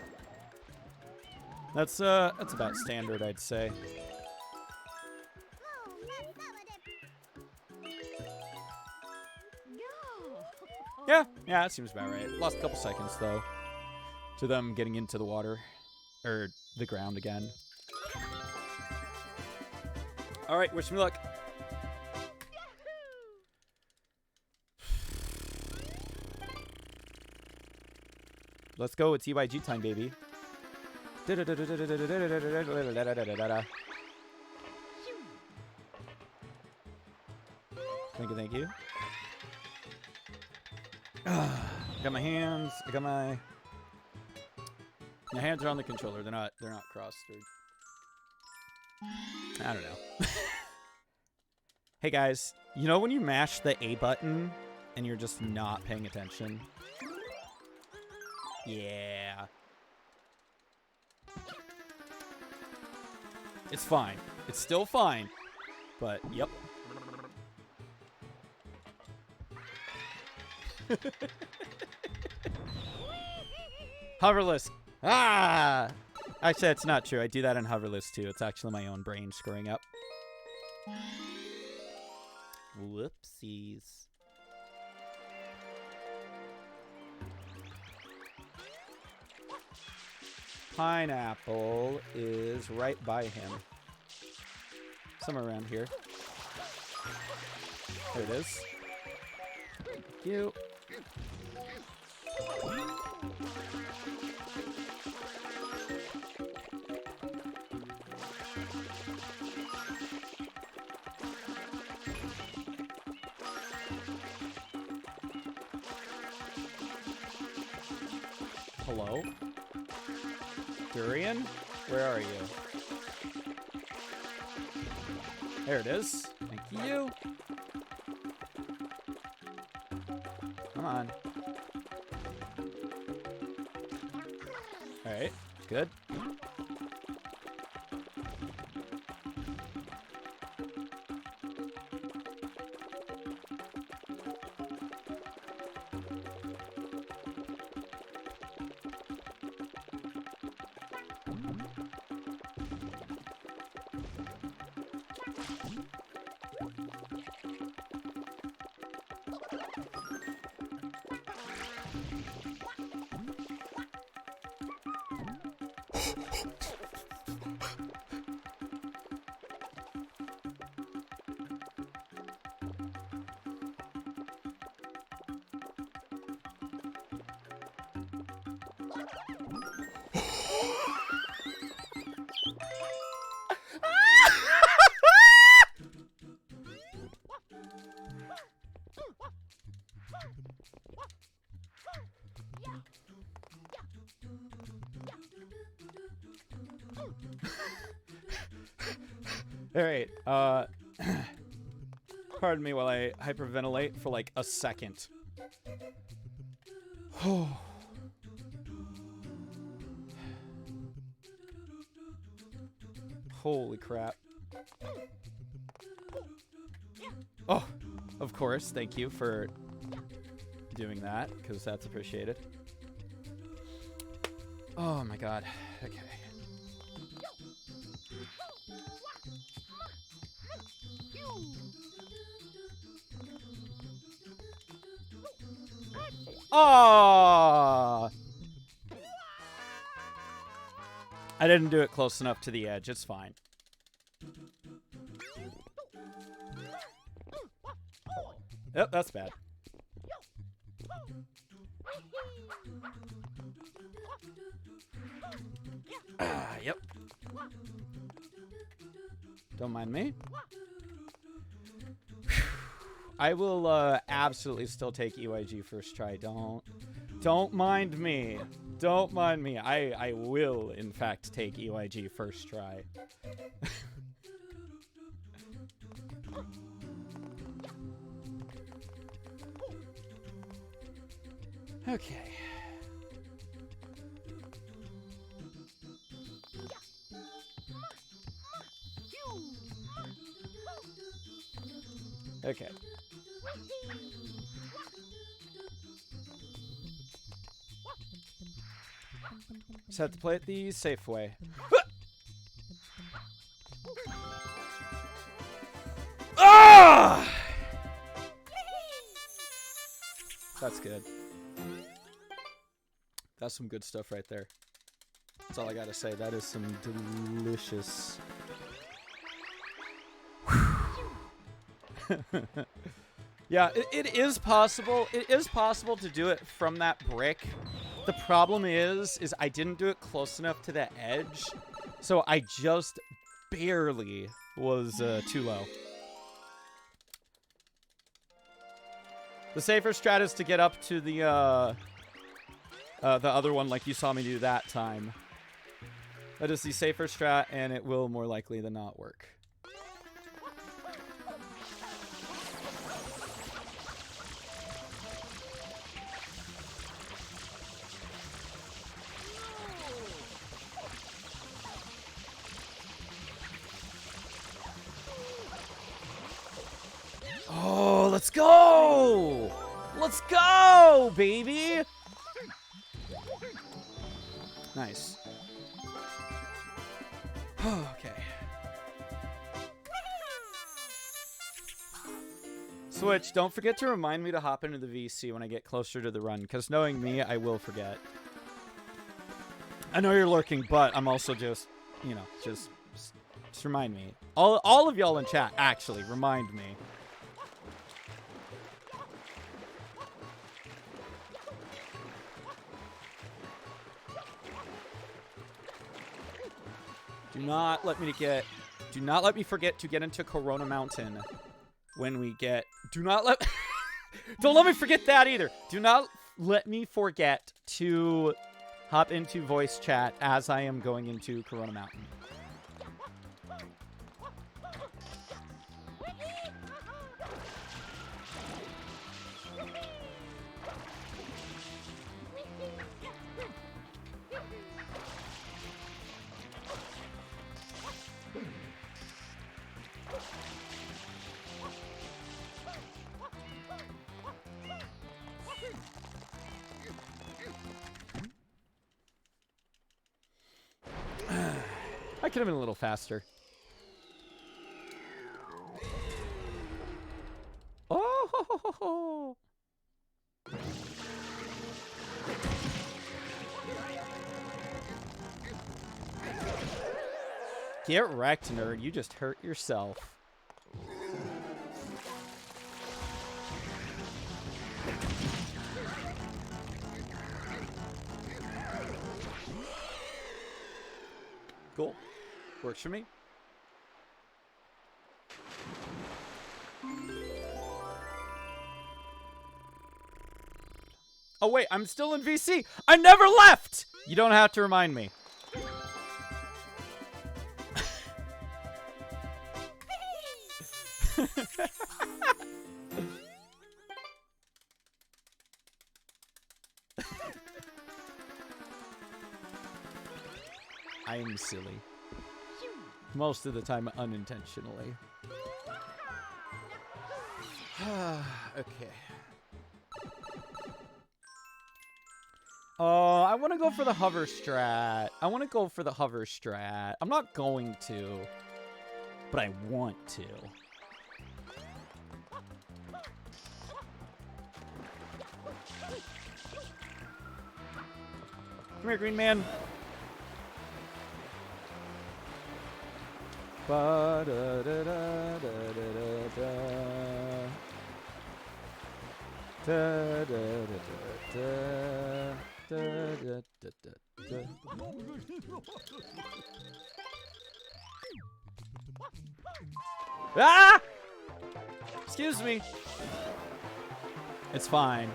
Speaker 2: That's about standard, I'd say. Yeah, that seems about right. Lost a couple seconds, though, to them getting into the water. Or the ground again. Alright, wish me luck. Let's go, it's EYG time, baby. Thank you, thank you. Got my hands, I got my hands are on the controller, they're not crossed. I don't know. Hey guys, you know when you mash the A button and you're just not paying attention? Yeah. It's fine. It's still fine. But, yep. Hoverless. Ah! Actually, it's not true. I do that in Hoverless, too. It's actually my own brain screwing up. Whoopsies. Pineapple is right by him. Somewhere around here. There it is. Thank you. Hello? Durian? Where are you? There it is. Thank you. Come on. Alright. Good. All right. Pardon me while I hyperventilate for like a second. Holy crap. Oh, of course. Thank you for doing that, because that's appreciated. Oh my god. Okay. Oh! I didn't do it close enough to the edge. It's fine. Yep, that's bad. Yep. Don't mind me. I will absolutely still take EYG first try. Don't mind me. Don't mind me. I will, in fact, take EYG first try. Okay. Okay. Just have to play it the safe way. Ah! That's good. That's some good stuff right there. That's all I gotta say. That is some delicious. Yeah, it is possible. It is possible to do it from that brick. The problem is I didn't do it close enough to the edge, so I just barely was too low. The safer strat is to get up to the other one like you saw me do that time. That is the safer strat, and it will more likely than not work. Oh, let's go! Let's go, baby! Nice. Okay. Switch, don't forget to remind me to hop into the VC when I get closer to the run, because knowing me, I will forget. I know you're lurking, but I'm also just, you know, just remind me. All of y'all in chat, actually, remind me. Do not let me forget to get into Corona Mountain when we get, don't let me forget that either. Do not let me forget to hop into voice chat as I am going into Corona Mountain. I could have been a little faster. Oh! Get wrecked, nerd. You just hurt yourself. Cool. Works for me. Oh, wait. I'm still in VC. I never left! You don't have to remind me. I'm silly. Most of the time, unintentionally. Okay. I want to go for the hover strat. I'm not going to, but I want to. Come here, green man. Ba da da da da da da da da da da. Ah! Excuse me. It's fine.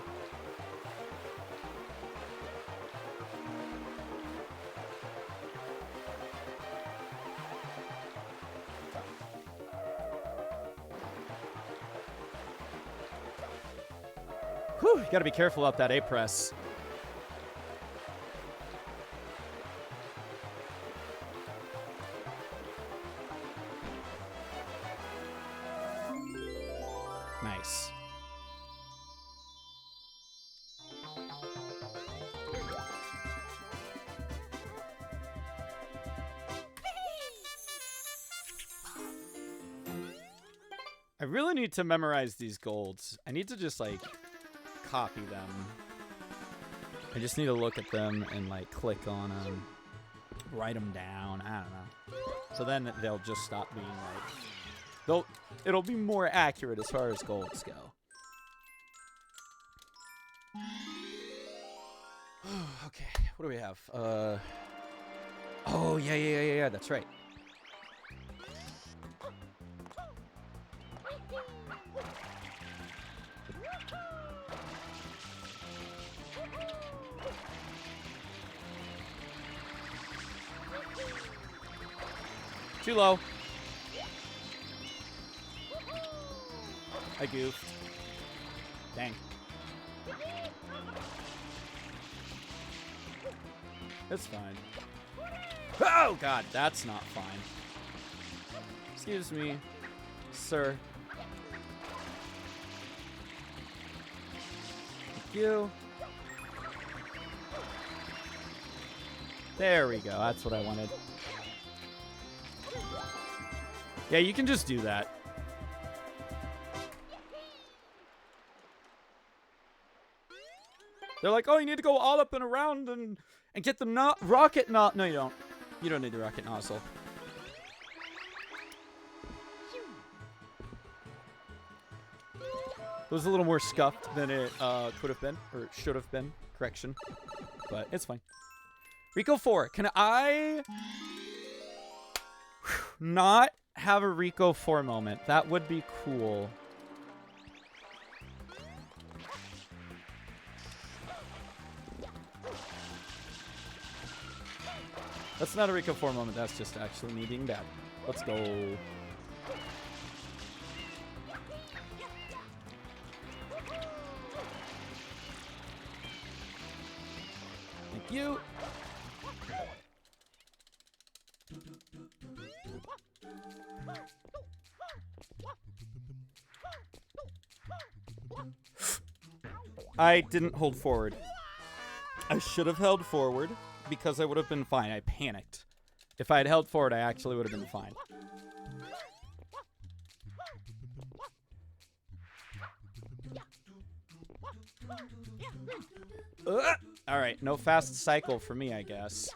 Speaker 2: Whew, you gotta be careful up that A press. Nice. I really need to memorize these golds. I need to just, like, copy them. I just need to look at them and, like, click on them. Write them down. I don't know. So then they'll just stop being, like... It'll be more accurate as far as golds go. Okay, what do we have? Oh, yeah, that's right. Too low. I goofed. Dang. It's fine. Oh, God, that's not fine. Excuse me, sir. Thank you. There we go. That's what I wanted. Yeah, you can just do that. They're like, oh, you need to go all up and around and get the rocket nozzle. No, you don't. You don't need the rocket nozzle. It was a little more scuffed than it could have been, or should have been. Correction. But it's fine. Rico 4. Can I not have a Rico 4 moment? That would be cool. That's not a Rico 4 moment. That's just actually me being bad. Let's go. Thank you. I didn't hold forward. I should have held forward because I would have been fine. I panicked. If I had held forward, I actually would have been fine. All right, no fast cycle for me, I guess.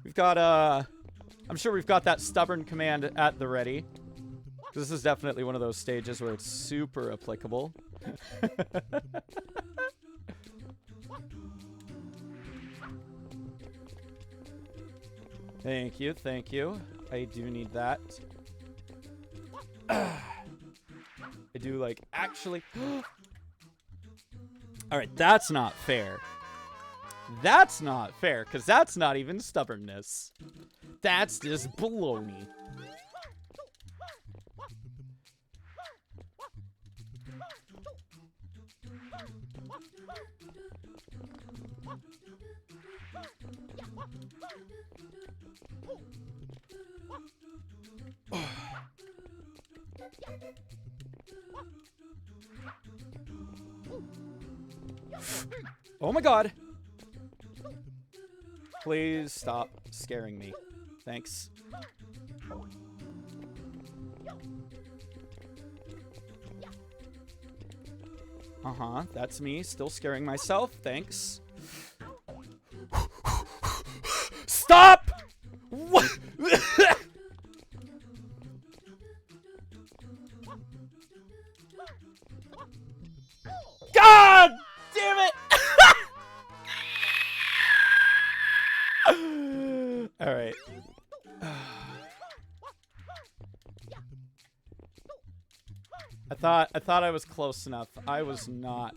Speaker 2: We've got, I'm sure we've got that stubborn command at the ready. This is definitely one of those stages where it's super applicable. Thank you, thank you. I do need that. I do, like, actually... Alright, that's not fair. That's not fair, because that's not even stubbornness. That's just baloney. Oh my god! Please stop scaring me. Thanks. Uh-huh, that's me, still scaring myself. Thanks. Stop! What? God damn it! All right. I thought I was close enough. I was not.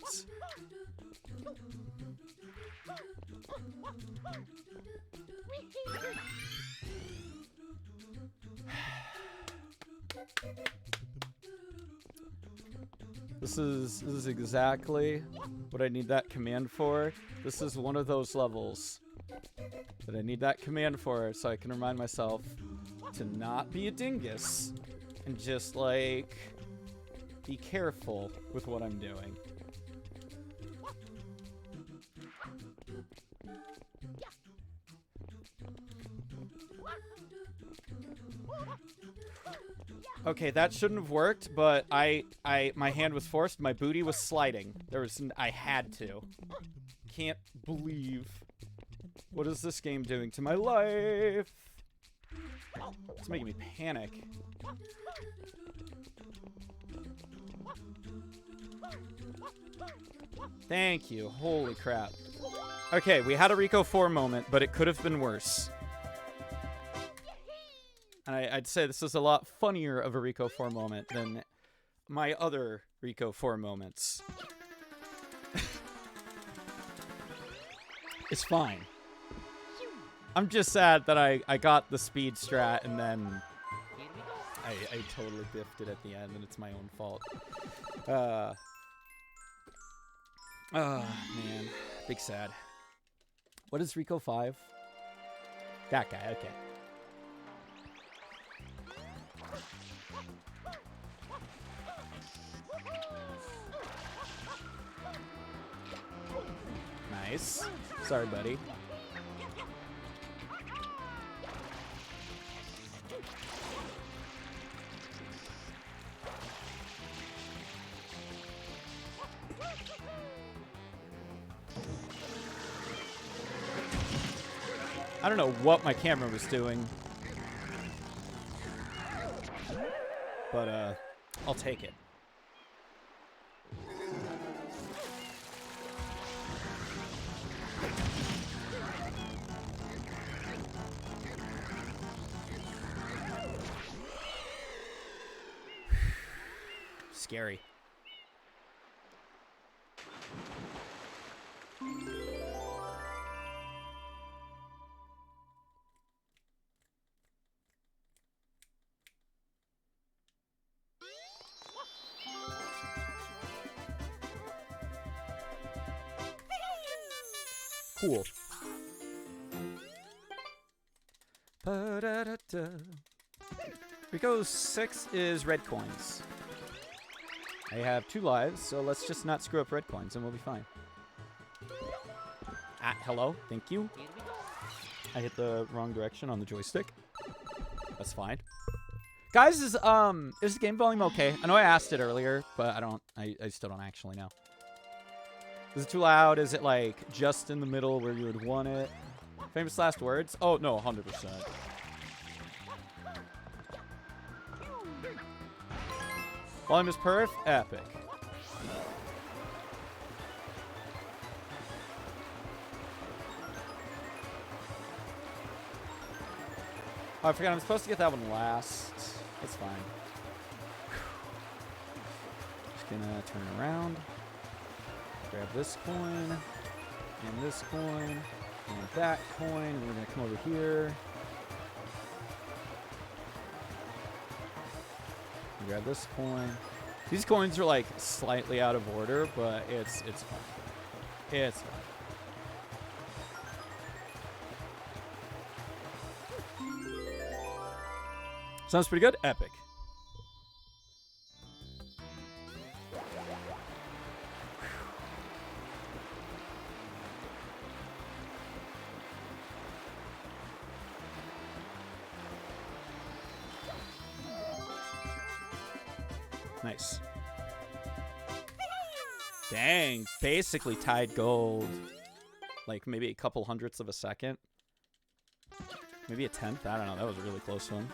Speaker 2: This is exactly what I need that command for. This is one of those levels that I need that command for, so I can remind myself to not be a dingus and just, like, be careful with what I'm doing. Okay, that shouldn't have worked, but my hand was forced. My booty was sliding. I had to. Can't believe. What is this game doing to my life? It's making me panic. Thank you. Holy crap. Okay, we had a Rico 4 moment, but it could have been worse. And I'd say this is a lot funnier of a Rico 4 moment than my other Rico 4 moments. It's fine. I'm just sad that I got the speed strat and then I totally biffed it at the end and it's my own fault. Oh, man. Big sad. What is Rico 5? That guy, okay. Nice. Sorry, buddy. I don't know what my camera was doing, but I'll take it. Scary. Cool. Ba-da-da-da. Rico 6 is red coins. I have 2 lives, so let's just not screw up red coins and we'll be fine. Ah, hello. Thank you. I hit the wrong direction on the joystick. That's fine. Guys, is the game volume okay? I know I asked it earlier, but I still don't actually know. Is it too loud? Is it like just in the middle where you would want it? Famous last words? Oh, no, 100%. Volume is perf? Epic. Oh, I forgot I'm supposed to get that one last. That's fine. Just gonna turn it around. Grab this coin. And this coin. And that coin. We're gonna come over here. Grab this coin. These coins are like slightly out of order, but it's fun. It's fun. Sounds pretty good. Epic. Nice. Dang, basically tied gold. Like maybe a couple hundredths of a second. Maybe a tenth. I don't know. That was a really close one.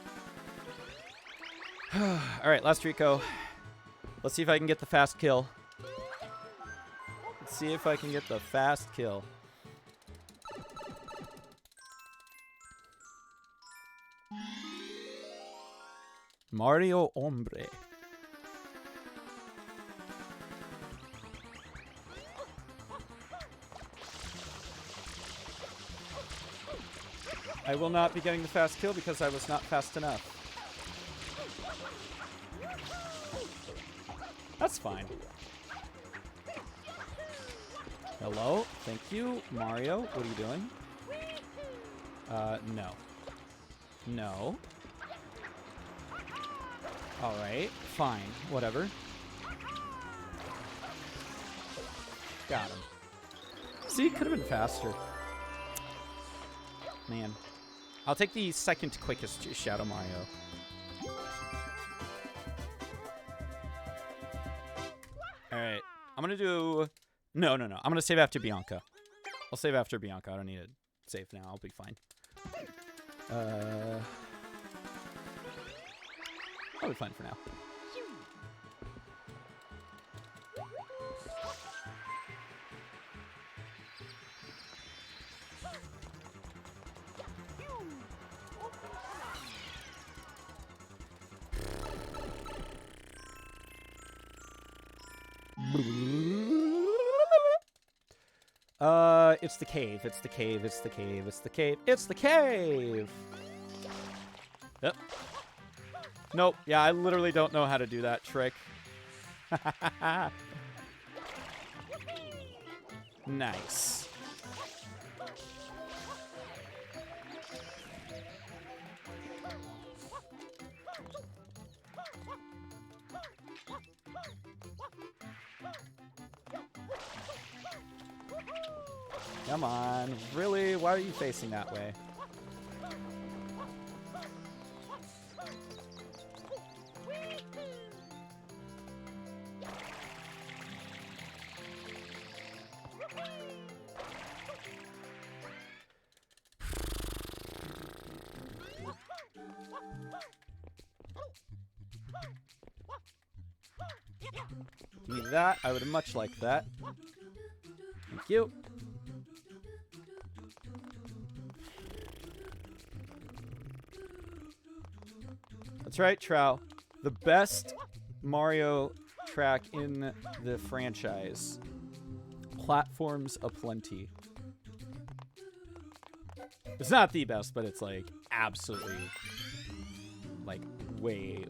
Speaker 2: All right, last Rico. Let's see if I can get the fast kill. Let's see if I can get the fast kill. Mario Hombre. I will not be getting the fast kill because I was not fast enough. That's fine. Hello? Thank you, Mario. What are you doing? No. No. Alright, fine. Whatever. Got him. See, could have been faster. Man. I'll take the second quickest Shadow Mario. Alright. I'm gonna do... No. I'm gonna save after Bianca. I'll save after Bianca. I don't need to save now. I'll be fine. I'll be fine for now. It's the cave. It's the cave. It's the cave. It's the cave. It's the cave. Yep. Nope. Yeah, I literally don't know how to do that trick. Nice. Come on. Really? Why are you facing that way? Give me that. I would much like that. Thank you. That's right, Trow. The best Mario track in the franchise. Platforms aplenty. It's not the best, but it's like absolutely like way.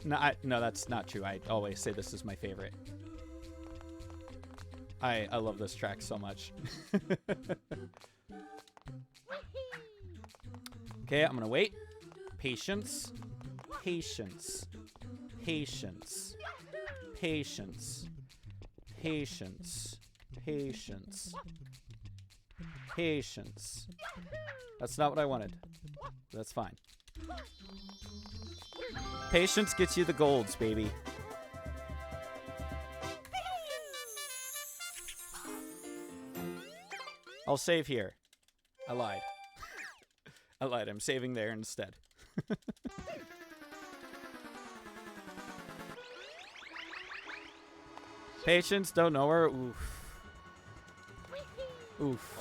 Speaker 2: No, that's not true. I always say this is my favorite. I love this track so much. Okay, I'm gonna wait. Patience. Patience. Patience. Patience. Patience. Patience. Patience. That's not what I wanted. That's fine. Patience gets you the golds, baby. I'll save here. I lied. I lied. I'm saving there instead. Patience, don't know her. Oof. Oof.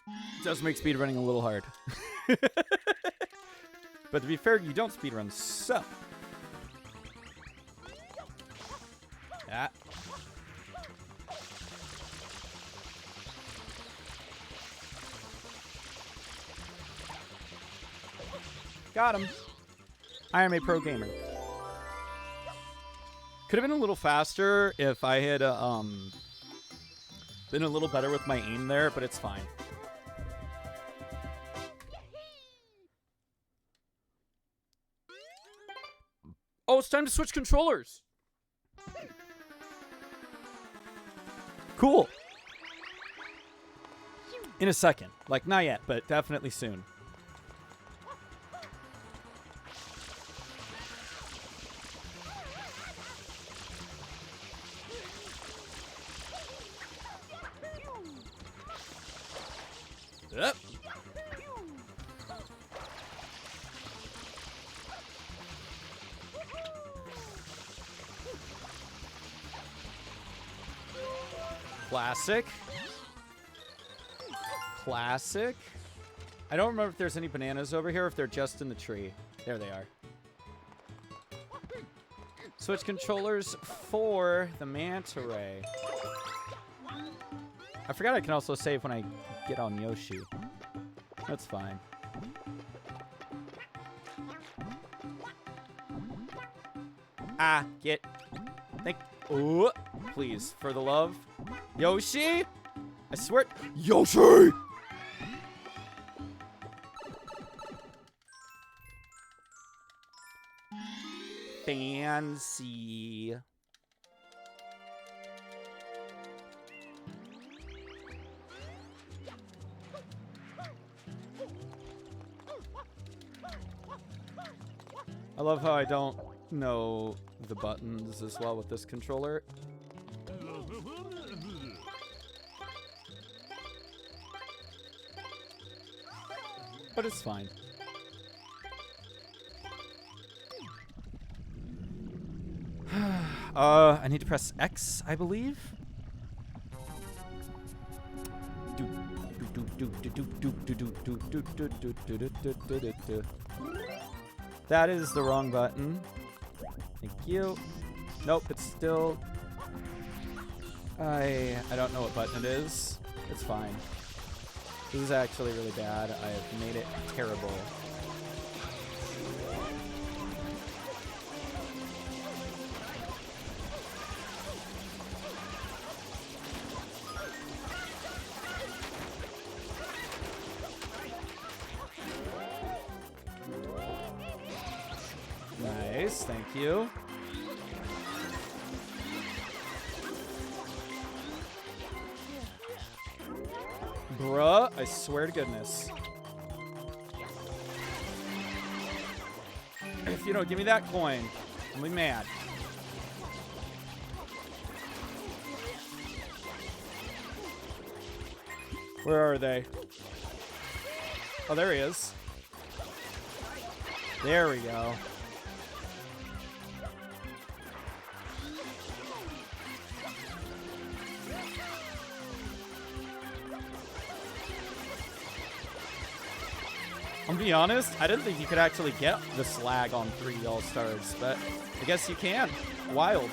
Speaker 2: It does make speedrunning a little hard. But to be fair, you don't speedrun, so. Yeah. Got him. I am a pro gamer. Could have been a little faster if I had been a little better with my aim there, but it's fine. Oh, it's time to switch controllers. Cool. In a second. Like, not yet, but definitely soon. Yep. Classic. Classic. I don't remember if there's any bananas over here, if they're just in the tree. There they are. Switch controllers for the manta ray. I forgot I can also save when I get on Yoshi. That's fine. Ah, get. Thank. Oh, please, for the love. Yoshi? I swear. Yoshi! Fancy. I love how I don't know the buttons as well with this controller. But it's fine. I need to press X, I believe. That is the wrong button. Thank you. Nope, it's still... I don't know what button it is. It's fine. This is actually really bad. I have made it terrible. Nice, thank you. Bruh, I swear to goodness. If you don't give me that coin, I'll be mad. Where are they? Oh, there he is. There we go. I'll be honest, I didn't think you could actually get this lag on 3 All-Stars, but I guess you can. Wild.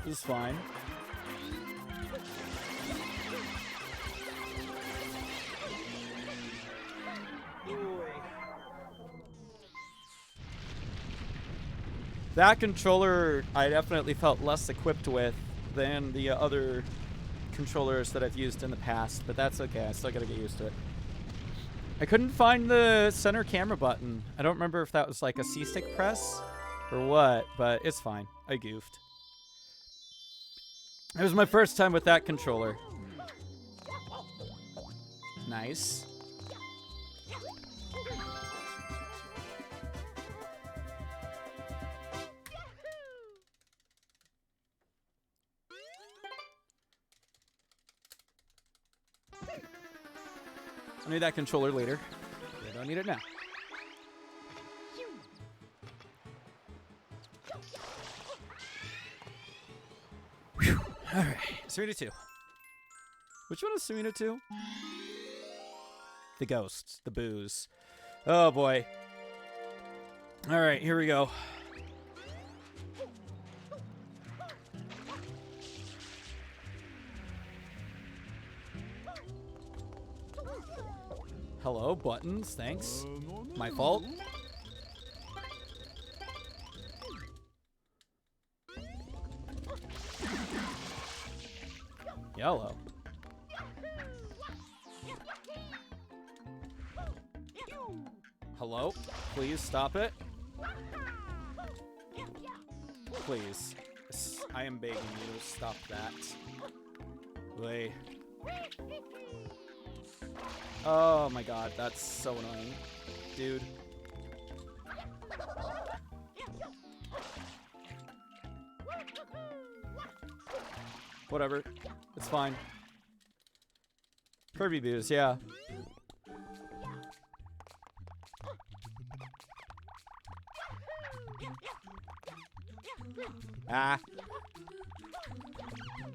Speaker 2: This is fine. That controller I definitely felt less equipped with than the other controllers that I've used in the past, but that's okay. I still gotta get used to it. I couldn't find the center camera button. I don't remember if that was like a C-stick press or what, but it's fine. I goofed. It was my first time with that controller. Nice. I need that controller later. I don't need it now. Whew. All right, Serena 2. Which one is Serena 2? The ghosts, the booze. Oh boy. All right, here we go. Hello, buttons, thanks. My fault. Yellow. Hello? Please stop it. Please. I am begging you, stop that. Wait. Oh my god, that's so annoying. Dude. Whatever. It's fine. Kirby booze, yeah. Ah.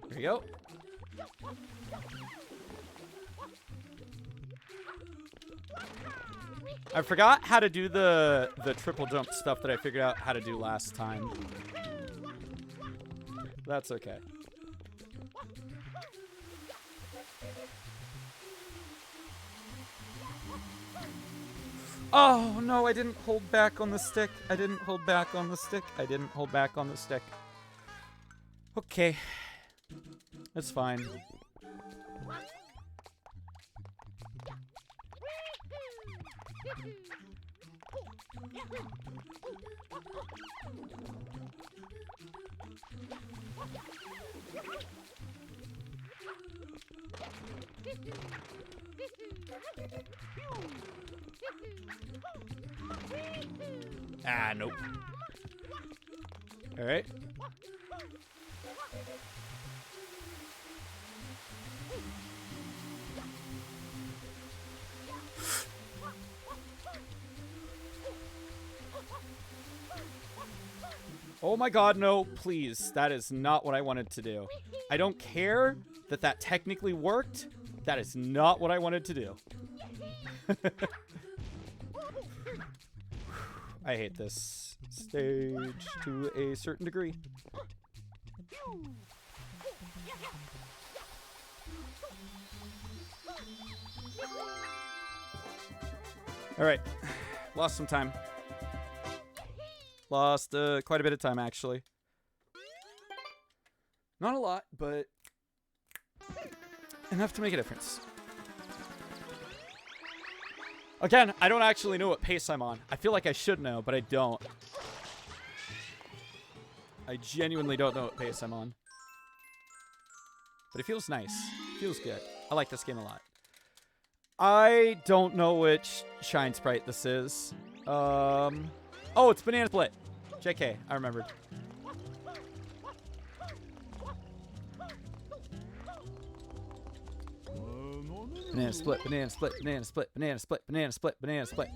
Speaker 2: There you go. I forgot how to do the triple jump stuff that I figured out how to do last time. That's okay. Oh, no, I didn't hold back on the stick. I didn't hold back on the stick. I didn't hold back on the stick. Okay. It's fine. Ah, nope. All right. Oh my god, no, please. That is not what I wanted to do. I don't care that that technically worked. That is not what I wanted to do. I hate this stage to a certain degree. All right, lost some time. Lost quite a bit of time, actually. Not a lot, but enough to make a difference. Again, I don't actually know what pace I'm on. I feel like I should know, but I don't. I genuinely don't know what pace I'm on. But it feels nice. It feels good. I like this game a lot. I don't know which Shine Sprite this is. Oh, it's Banana Split. JK, I remembered. Banana split, banana split, banana split, banana split, banana split, banana split.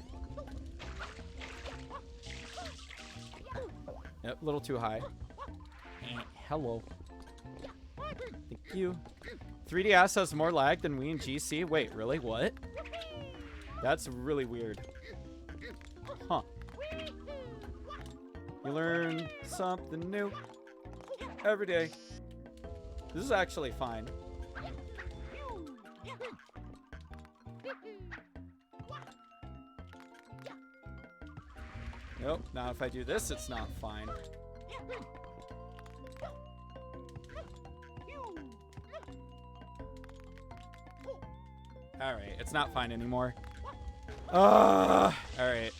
Speaker 2: Yep, a little too high. Hello. Thank you. 3DS has more lag than Wii and GC. Wait, really? What? That's really weird. Huh. You learn something new every day. This is actually fine. Nope, now if I do this, it's not fine. Alright, it's not fine anymore. Alright.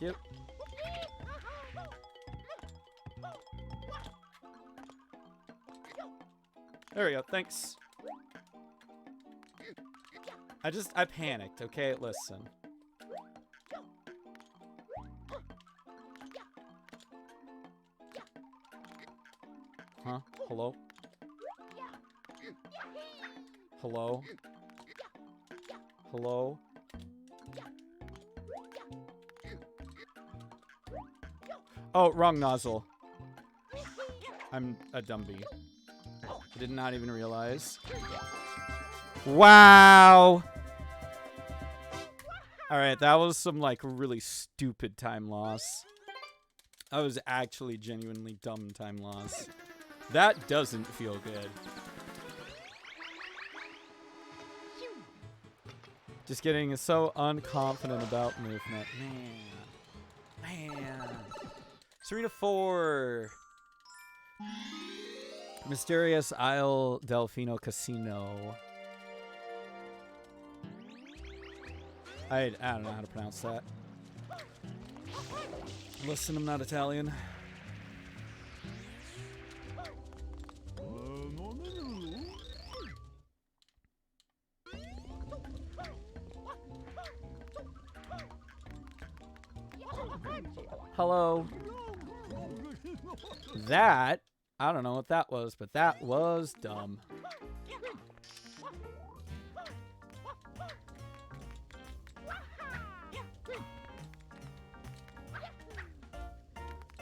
Speaker 2: Yep. There we go. Thanks. I panicked, okay? Listen. Huh? Hello? Hello? Hello? Oh, wrong nozzle. I'm a dumby. I did not even realize. Wow! Alright, that was some, like, really stupid time loss. That was actually genuinely dumb time loss. That doesn't feel good. Just getting so unconfident about movement. Man. 3 to 4. Mysterious Isle Delfino Casino. I don't know how to pronounce that. Listen, I'm not Italian. Hello. That, I don't know what that was, but that was dumb.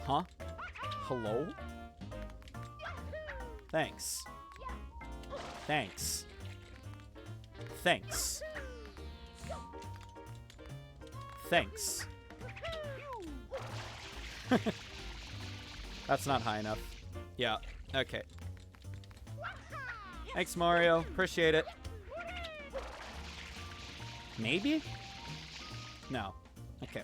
Speaker 2: Huh? Hello? Thanks. Thanks. Thanks. Thanks. That's not high enough. Yeah, okay. Thanks, Mario. Appreciate it. Maybe? No. Okay.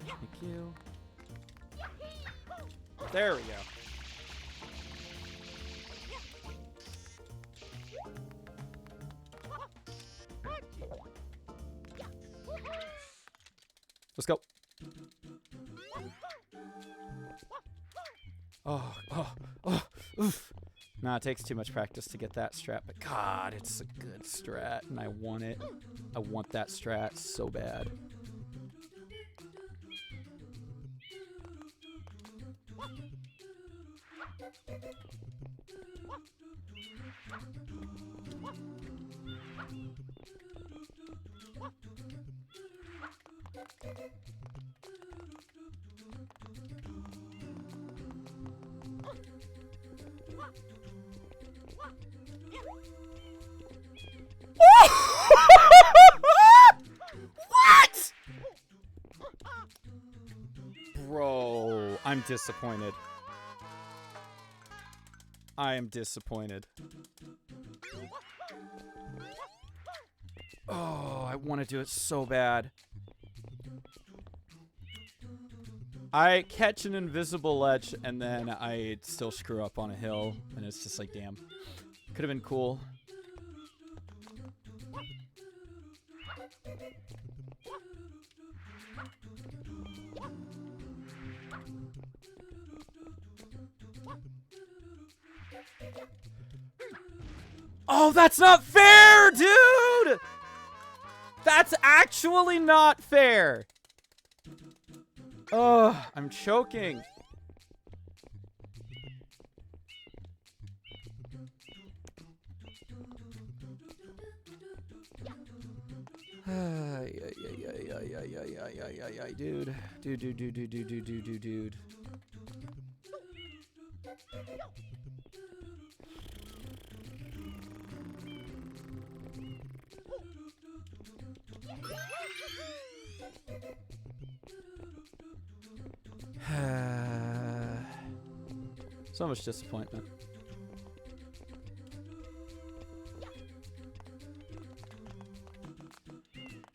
Speaker 2: Thank you. There we go. Let's go. Oof. Nah, it takes too much practice to get that strat, but God, it's a good strat, and I want it. I want that strat so bad. What? Bro, I'm disappointed. I am disappointed. Oh, I want to do it so bad. I catch an invisible ledge and then I still screw up on a hill, and it's just like, damn. Could have been cool. Oh, that's not fair, dude! That's actually not fair. Oh, I'm choking. Dude. Dude. So much disappointment.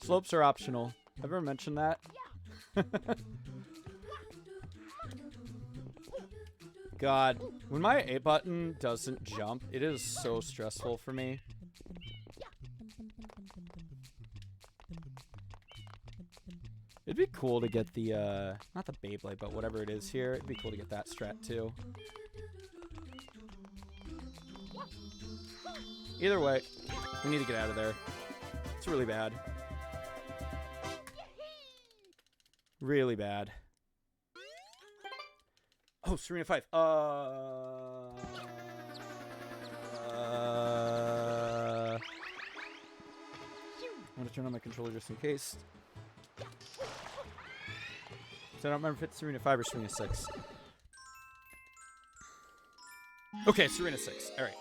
Speaker 2: Slopes are optional. Ever mentioned that? God, when my A button doesn't jump, it is so stressful for me. It'd be cool to get the, not the Beyblade, but whatever it is here. It'd be cool to get that strat too. Either way, we need to get out of there. It's really bad. Really bad. Oh, Serena 5. I'm gonna turn on my controller just in case. So I don't remember if it's Serena 5 or Serena 6. Okay, Serena 6. Alright.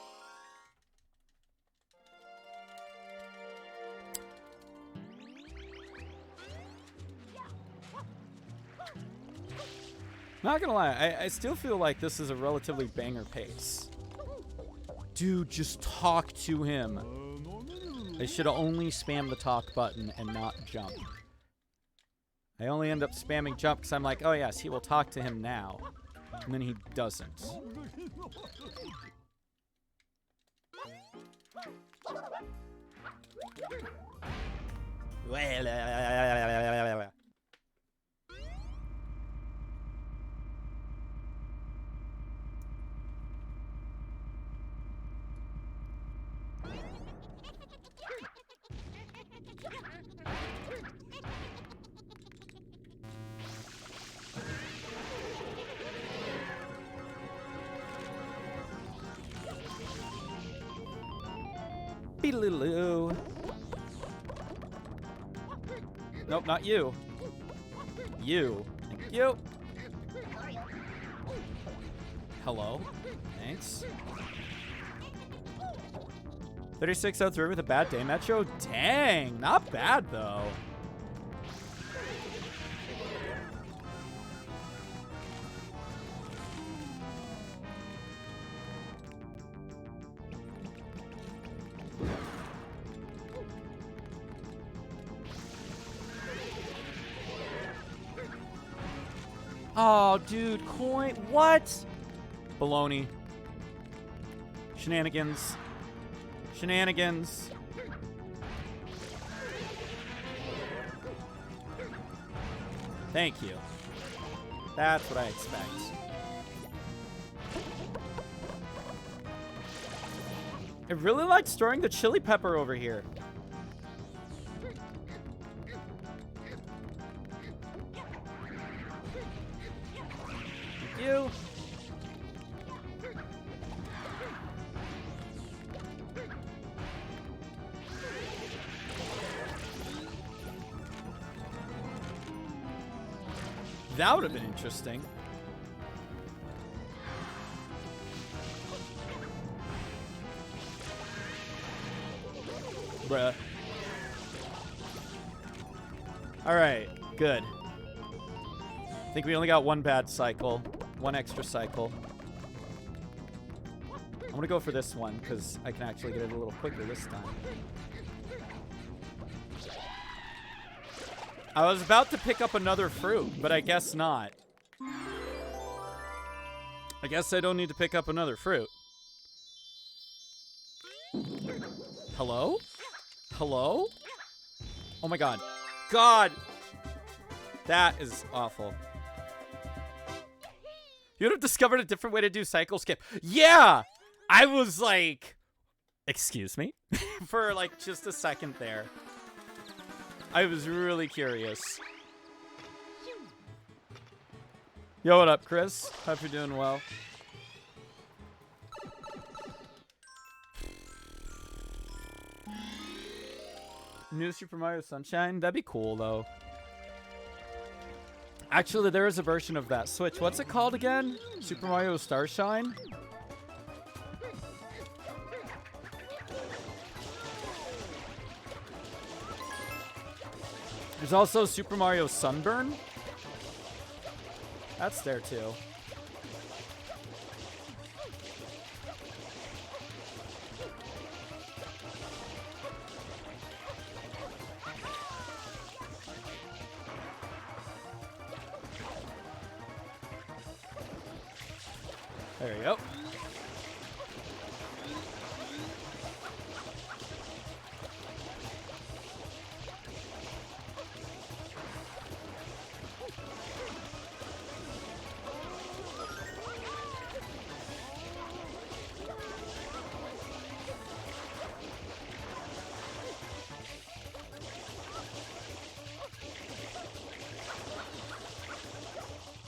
Speaker 2: Not gonna lie, I still feel like this is a relatively banger pace. Dude, just talk to him. I should have only spammed the talk button and not jump. I only end up spamming jump because I'm like, oh yes, he will talk to him now. And then he doesn't. Beedaloo. Nope, not you. You. Thank you. Hello. Thanks. 3603 with a bad day, Metro. Dang, not bad though. Oh, dude, coin. What? Baloney. Shenanigans. Shenanigans. Thank you. That's what I expect. I really like storing the chili pepper over here. Thank you. That would have been interesting. Bruh. Alright, good. I think we only got one bad cycle. One extra cycle. I'm gonna go for this one, because I can actually get it a little quicker this time. I was about to pick up another fruit, but I guess not. I guess I don't need to pick up another fruit. Hello? Hello? Oh my god. God! That is awful. You would have discovered a different way to do cycle skip. Yeah! I was like... Excuse me? For like just a second there. I was really curious. Yo, what up, Chris? Hope you're doing well. New Super Mario Sunshine? That'd be cool, though. Actually, there is a version of that Switch. What's it called again? Super Mario Starshine? There's also Super Mario Sunburn. That's there too. There you go.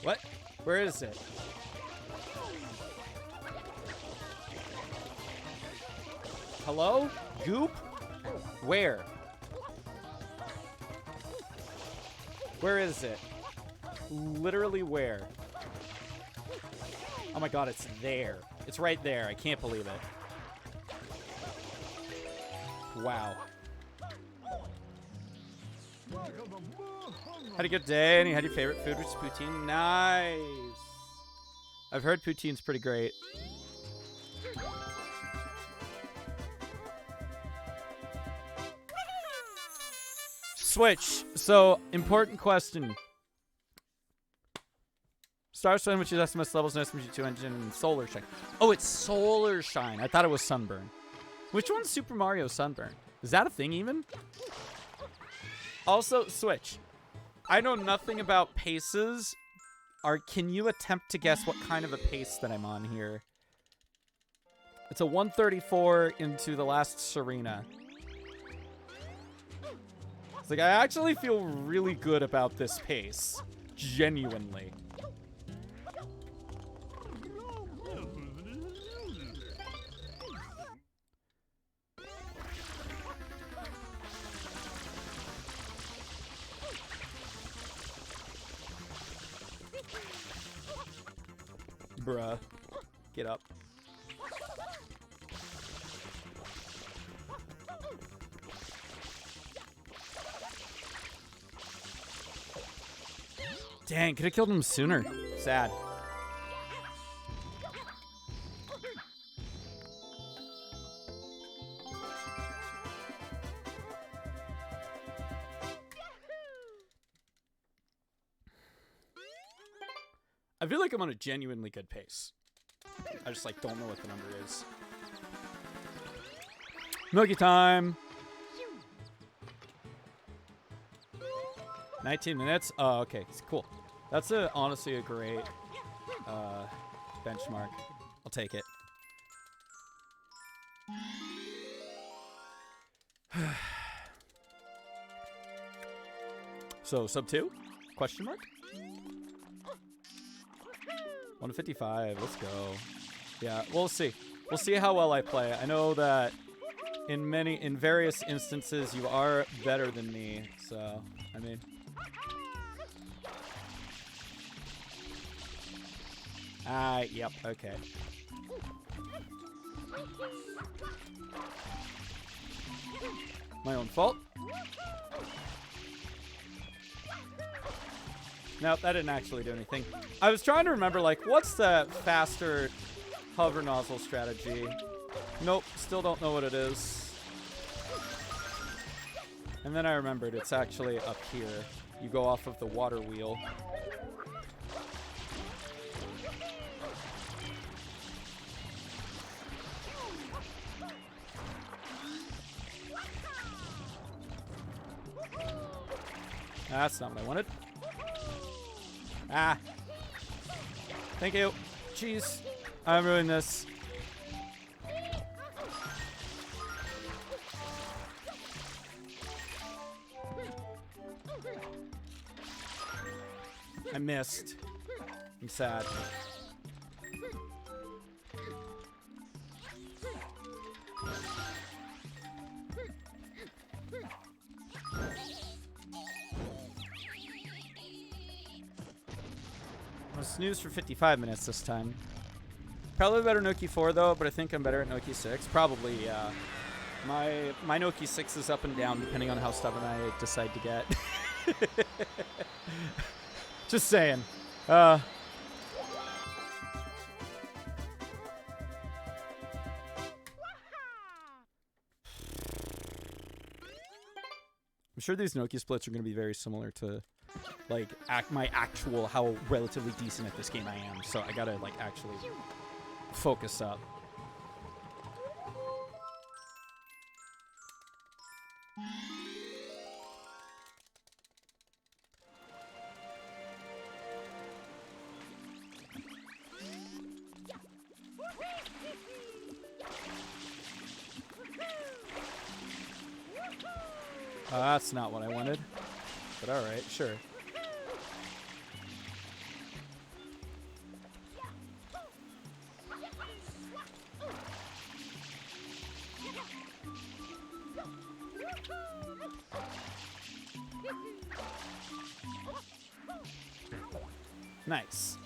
Speaker 2: What? Where is it? Hello? Goop? Where? Where is it? Literally where? Oh my god, it's there. It's right there. I can't believe it. Wow. Had a good day, and you had your favorite food, which is poutine. Nice. I've heard poutine's pretty great. Switch. So, important question. Star Shine, which is SMS levels, and SMG2 engine, and Solar Shine. Oh, it's Solar Shine. I thought it was Sunburn. Which one's Super Mario Sunburn? Is that a thing even? Also, Switch. I know nothing about paces. Can you attempt to guess what kind of a pace that I'm on here? It's a 134 into the last Serena. It's like, I actually feel really good about this pace. Genuinely. Bruh. Get up. Dang, could have killed him sooner. Sad. I feel like I'm on a genuinely good pace. I just like don't know what the number is. Milky time. 19 minutes. Oh, okay, cool. That's honestly a great benchmark. I'll take it. So sub 2? Question mark? 155. Let's go. Yeah, we'll see. We'll see how well I play. I know that in various instances you are better than me. So I mean. Yep, okay. My own fault. Nope, that didn't actually do anything. I was trying to remember, like, what's the faster hover nozzle strategy? Nope, still don't know what it is. And then I remembered it's actually up here. You go off of the water wheel. That's not what I wanted. Ah. Thank you. Jeez. I'm ruining this. I missed. I'm sad. Snooze for 55 minutes this time. Probably better Noki 4 though, but I think I'm better at Noki 6. Probably, yeah. My Noki 6 is up and down depending on how stubborn I decide to get. Just saying. I'm sure these Noki splits are going to be very similar to like my actual how relatively decent at this game I am, so I gotta like actually focus up. That's not what I wanted, but all right, sure. Nice.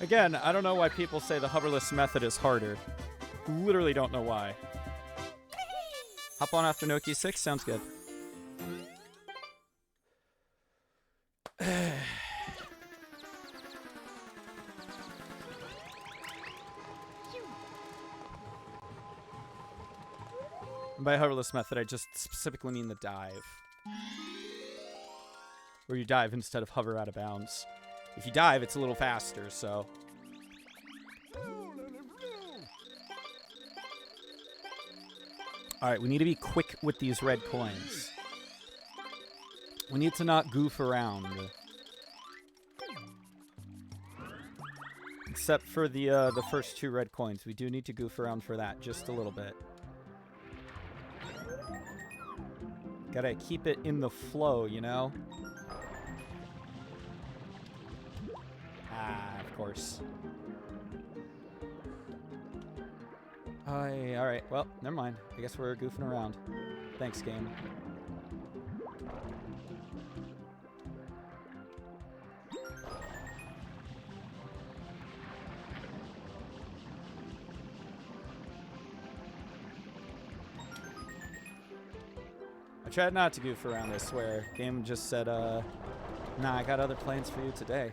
Speaker 2: Again, I don't know why people say the hoverless method is harder. Literally don't know why. Hop on after Noki 6? Sounds good. By hoverless method, I just specifically mean the dive. Where you dive instead of hover out of bounds. If you dive, it's a little faster, so... Alright, we need to be quick with these red coins. We need to not goof around. Except for the first 2 red coins. We do need to goof around for that, just a little bit. Gotta keep it in the flow, you know? Ah, of course. Alright, well, never mind. I guess we're goofing around. Thanks, game. I tried not to goof around, I swear. Game just said, nah, I got other plans for you today.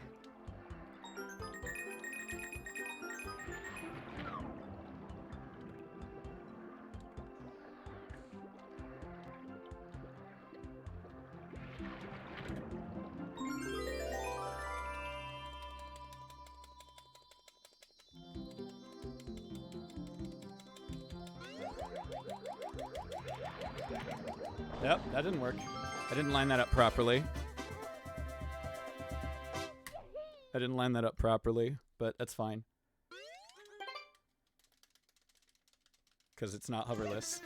Speaker 2: Yep, that didn't work. I didn't line that up properly. But that's fine. Because it's not hoverless.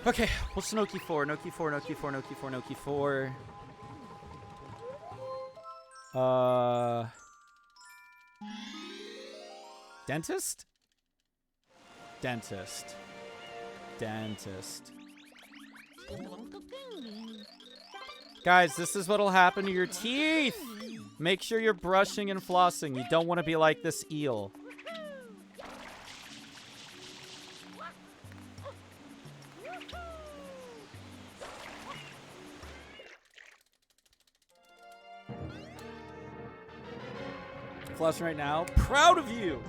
Speaker 2: Okay, what's Noki 4? Noki 4, Noki 4, Noki 4, Noki 4. Dentist? Dentist. Dentist. Guys, this is what'll happen to your teeth. Make sure you're brushing and flossing. You don't want to be like this eel. Flossing right now. Proud of you.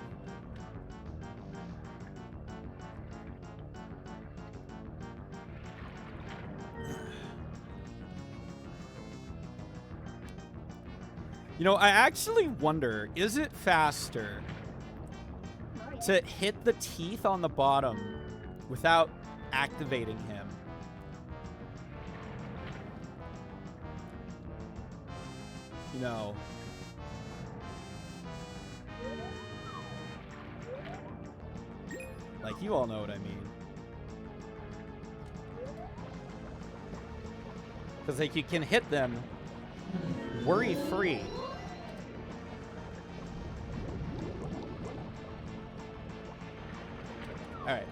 Speaker 2: You know, I actually wonder, is it faster to hit the teeth on the bottom without activating him? You know. Like, you all know what I mean. Because, like, you can hit them worry-free. Alright.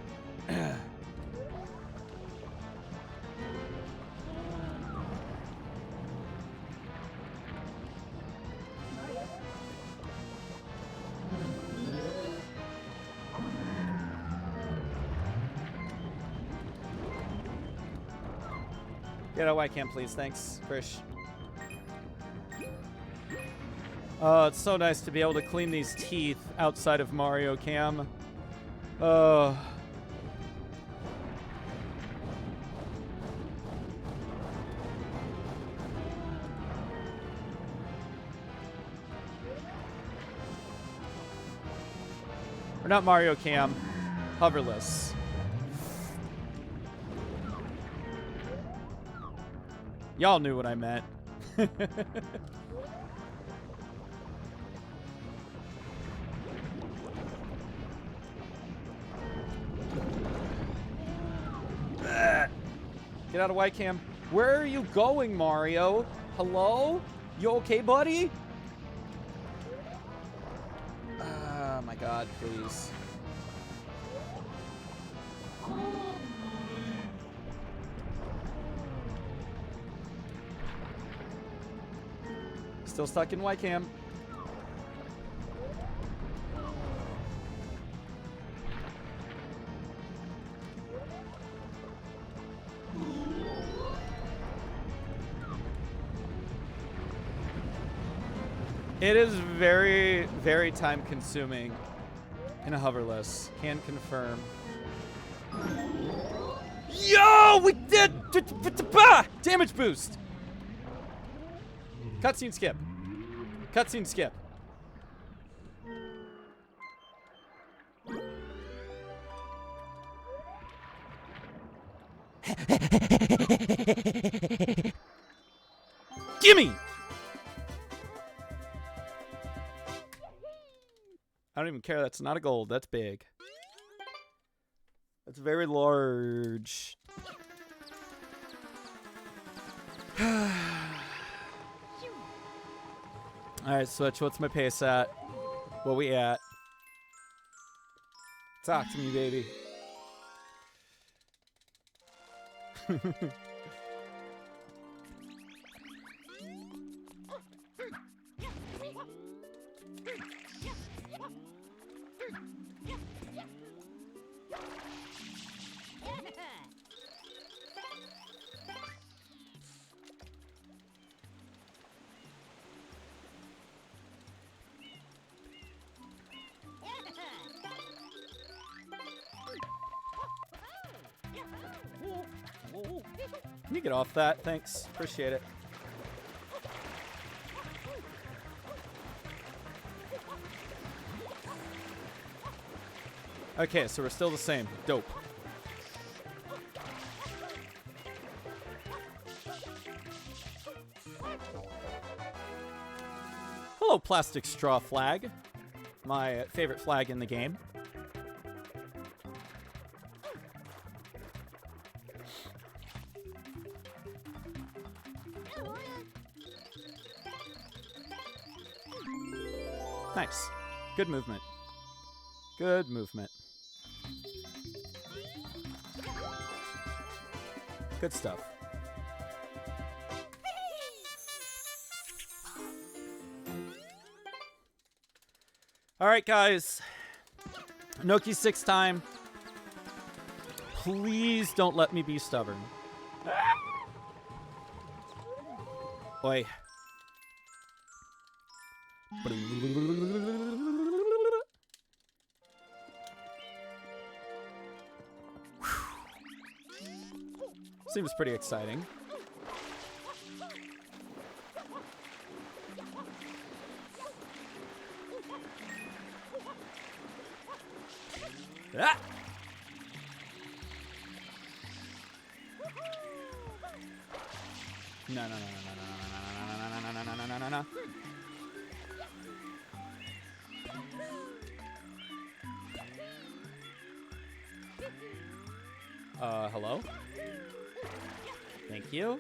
Speaker 2: Get a white cam, please. Thanks, Krish. Oh, it's so nice to be able to clean these teeth outside of Mario Cam. Oh. Or not Mario Cam, hoverless. Y'all knew what I meant. Get out of Ycam. Where are you going, Mario? Hello? You okay, buddy? Oh my god, please. Still stuck in Ycam. It is very, very time consuming in a hoverless. Can confirm. Yo, we did damage boost. Cutscene skip. Cutscene skip. Gimme! I don't even care. That's not a gold. That's big. That's very large. Alright, Switch, what's my pace at? What we at? Talk to me, baby. Can you get off that? Thanks. Appreciate it. Okay, so we're still the same. Dope. Hello, plastic straw flag. My favorite flag in the game. Nice. Good movement. Good movement. Good stuff. All right, guys. Noki 6 time. Please don't let me be stubborn. Oi. Seems pretty exciting. Ah! No, no, no, no, no, no, no, no, no, no, no, no, no, no. Hello? Thank you.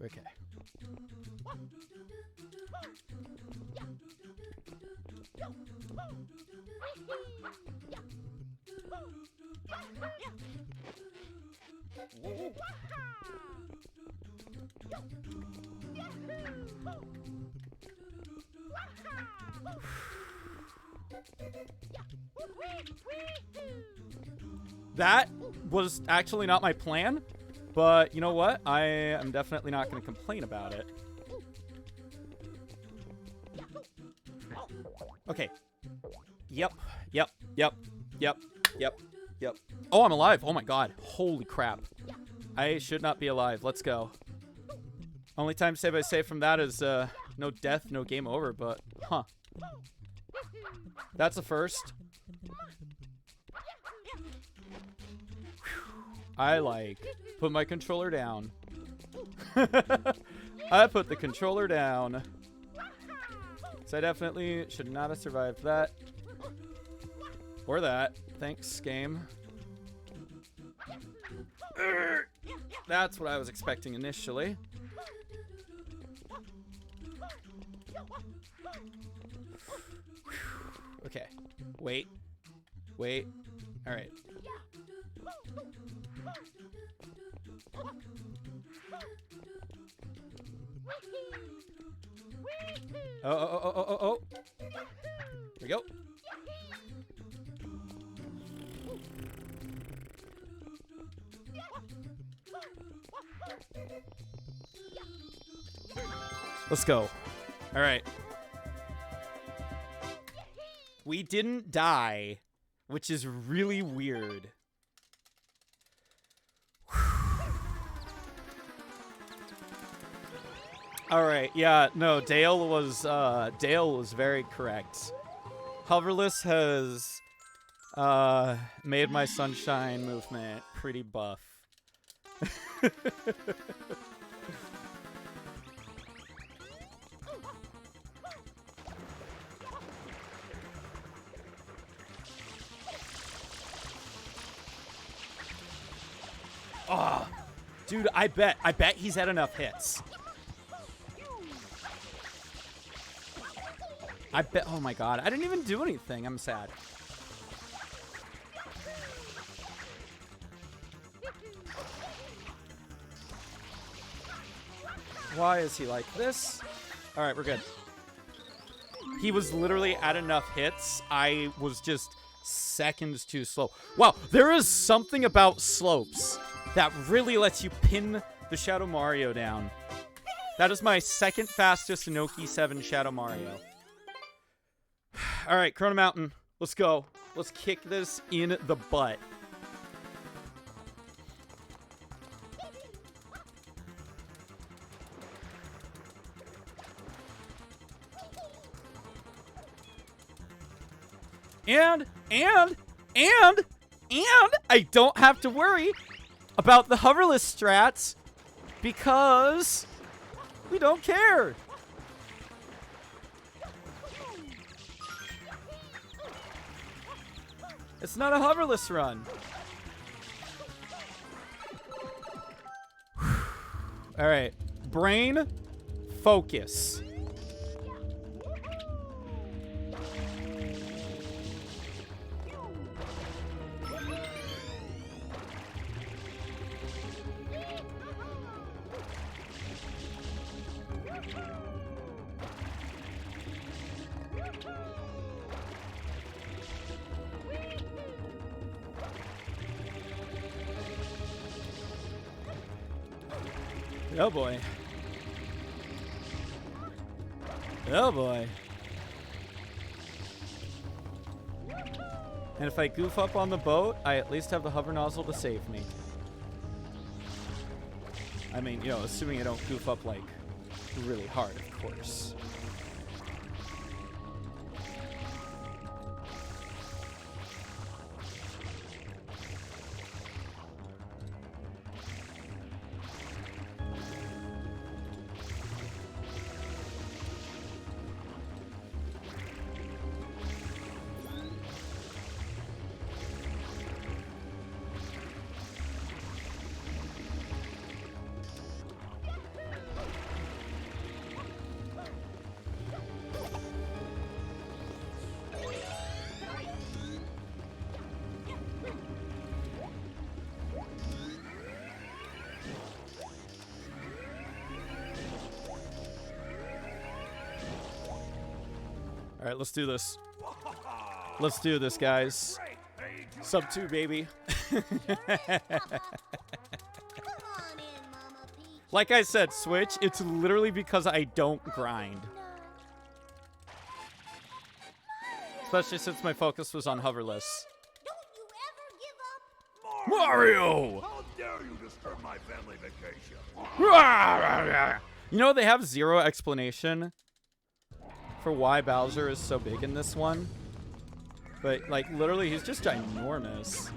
Speaker 2: Okay. That was actually not my plan, but you know what? I am definitely not going to complain about it. Okay. Yep. Oh, I'm alive. Oh my god. Holy crap. I should not be alive. Let's go. Only time save I save from that is No death, no game over, but huh. That's a first. I like put my controller down. I put the controller down. So I definitely should not have survived that. Or that. Thanks, game. That's what I was expecting initially. Okay. Wait. Wait. Alright. Oh. Here we go. Let's go. All right. We didn't die, which is really weird. All right. Yeah, no, Dale was very correct. Hoverless has made my sunshine movement pretty buff. Oh, dude, I bet he's had enough hits. I bet, oh my god, I didn't even do anything. I'm sad. Why is he like this? All right, we're good. He was literally at enough hits. I was just seconds too slow. Wow, there is something about slopes that really lets you pin the Shadow Mario down. That is my second fastest Noki 7 Shadow Mario. All right, Chrono Mountain, let's go. Let's kick this in the butt. And I don't have to worry about the hoverless strats because we don't care. It's not a hoverless run. All right, brain focus. Oh boy. Oh boy. And if I goof up on the boat, I at least have the hover nozzle to save me. I mean, you know, assuming I don't goof up like really hard, of course. All right, let's do this. Let's do this, guys. Sub 2, baby. Like I said, Switch, it's literally because I don't grind. Especially since my focus was on hoverless. Mario!
Speaker 8: How dare you disturb my family vacation?
Speaker 2: You know, they have zero explanation for why Bowser is so big in this one. But, like, literally, he's just ginormous.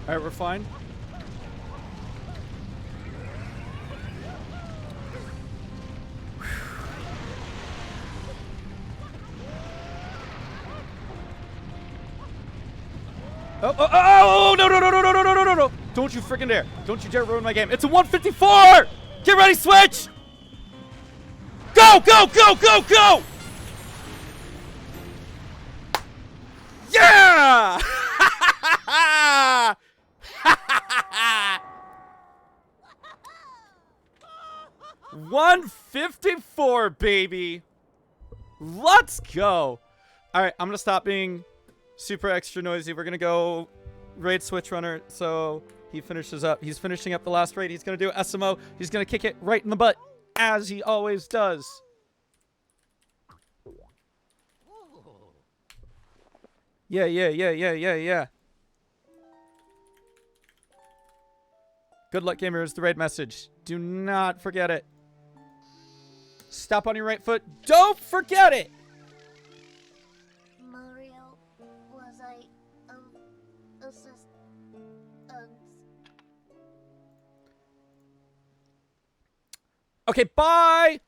Speaker 2: Alright, we're fine. Oh, no, no, no, no, no, no, no, no, no, no. Don't you freaking dare. Don't you dare ruin my game. It's a 154! Get ready, switch! Go, go, go, go, go! Yeah! 154, baby. Let's go. All right, I'm gonna stop being super extra noisy. We're gonna go raid Switch Runner. So he finishes up. He's finishing up the last raid. He's gonna do SMO. He's gonna kick it right in the butt, as he always does. Yeah, yeah, yeah, yeah, yeah, yeah. Good luck, gamers. The raid message. Do not forget it. Stop on your right foot. Don't forget it.
Speaker 4: Mario, was I assist?
Speaker 2: Okay, bye.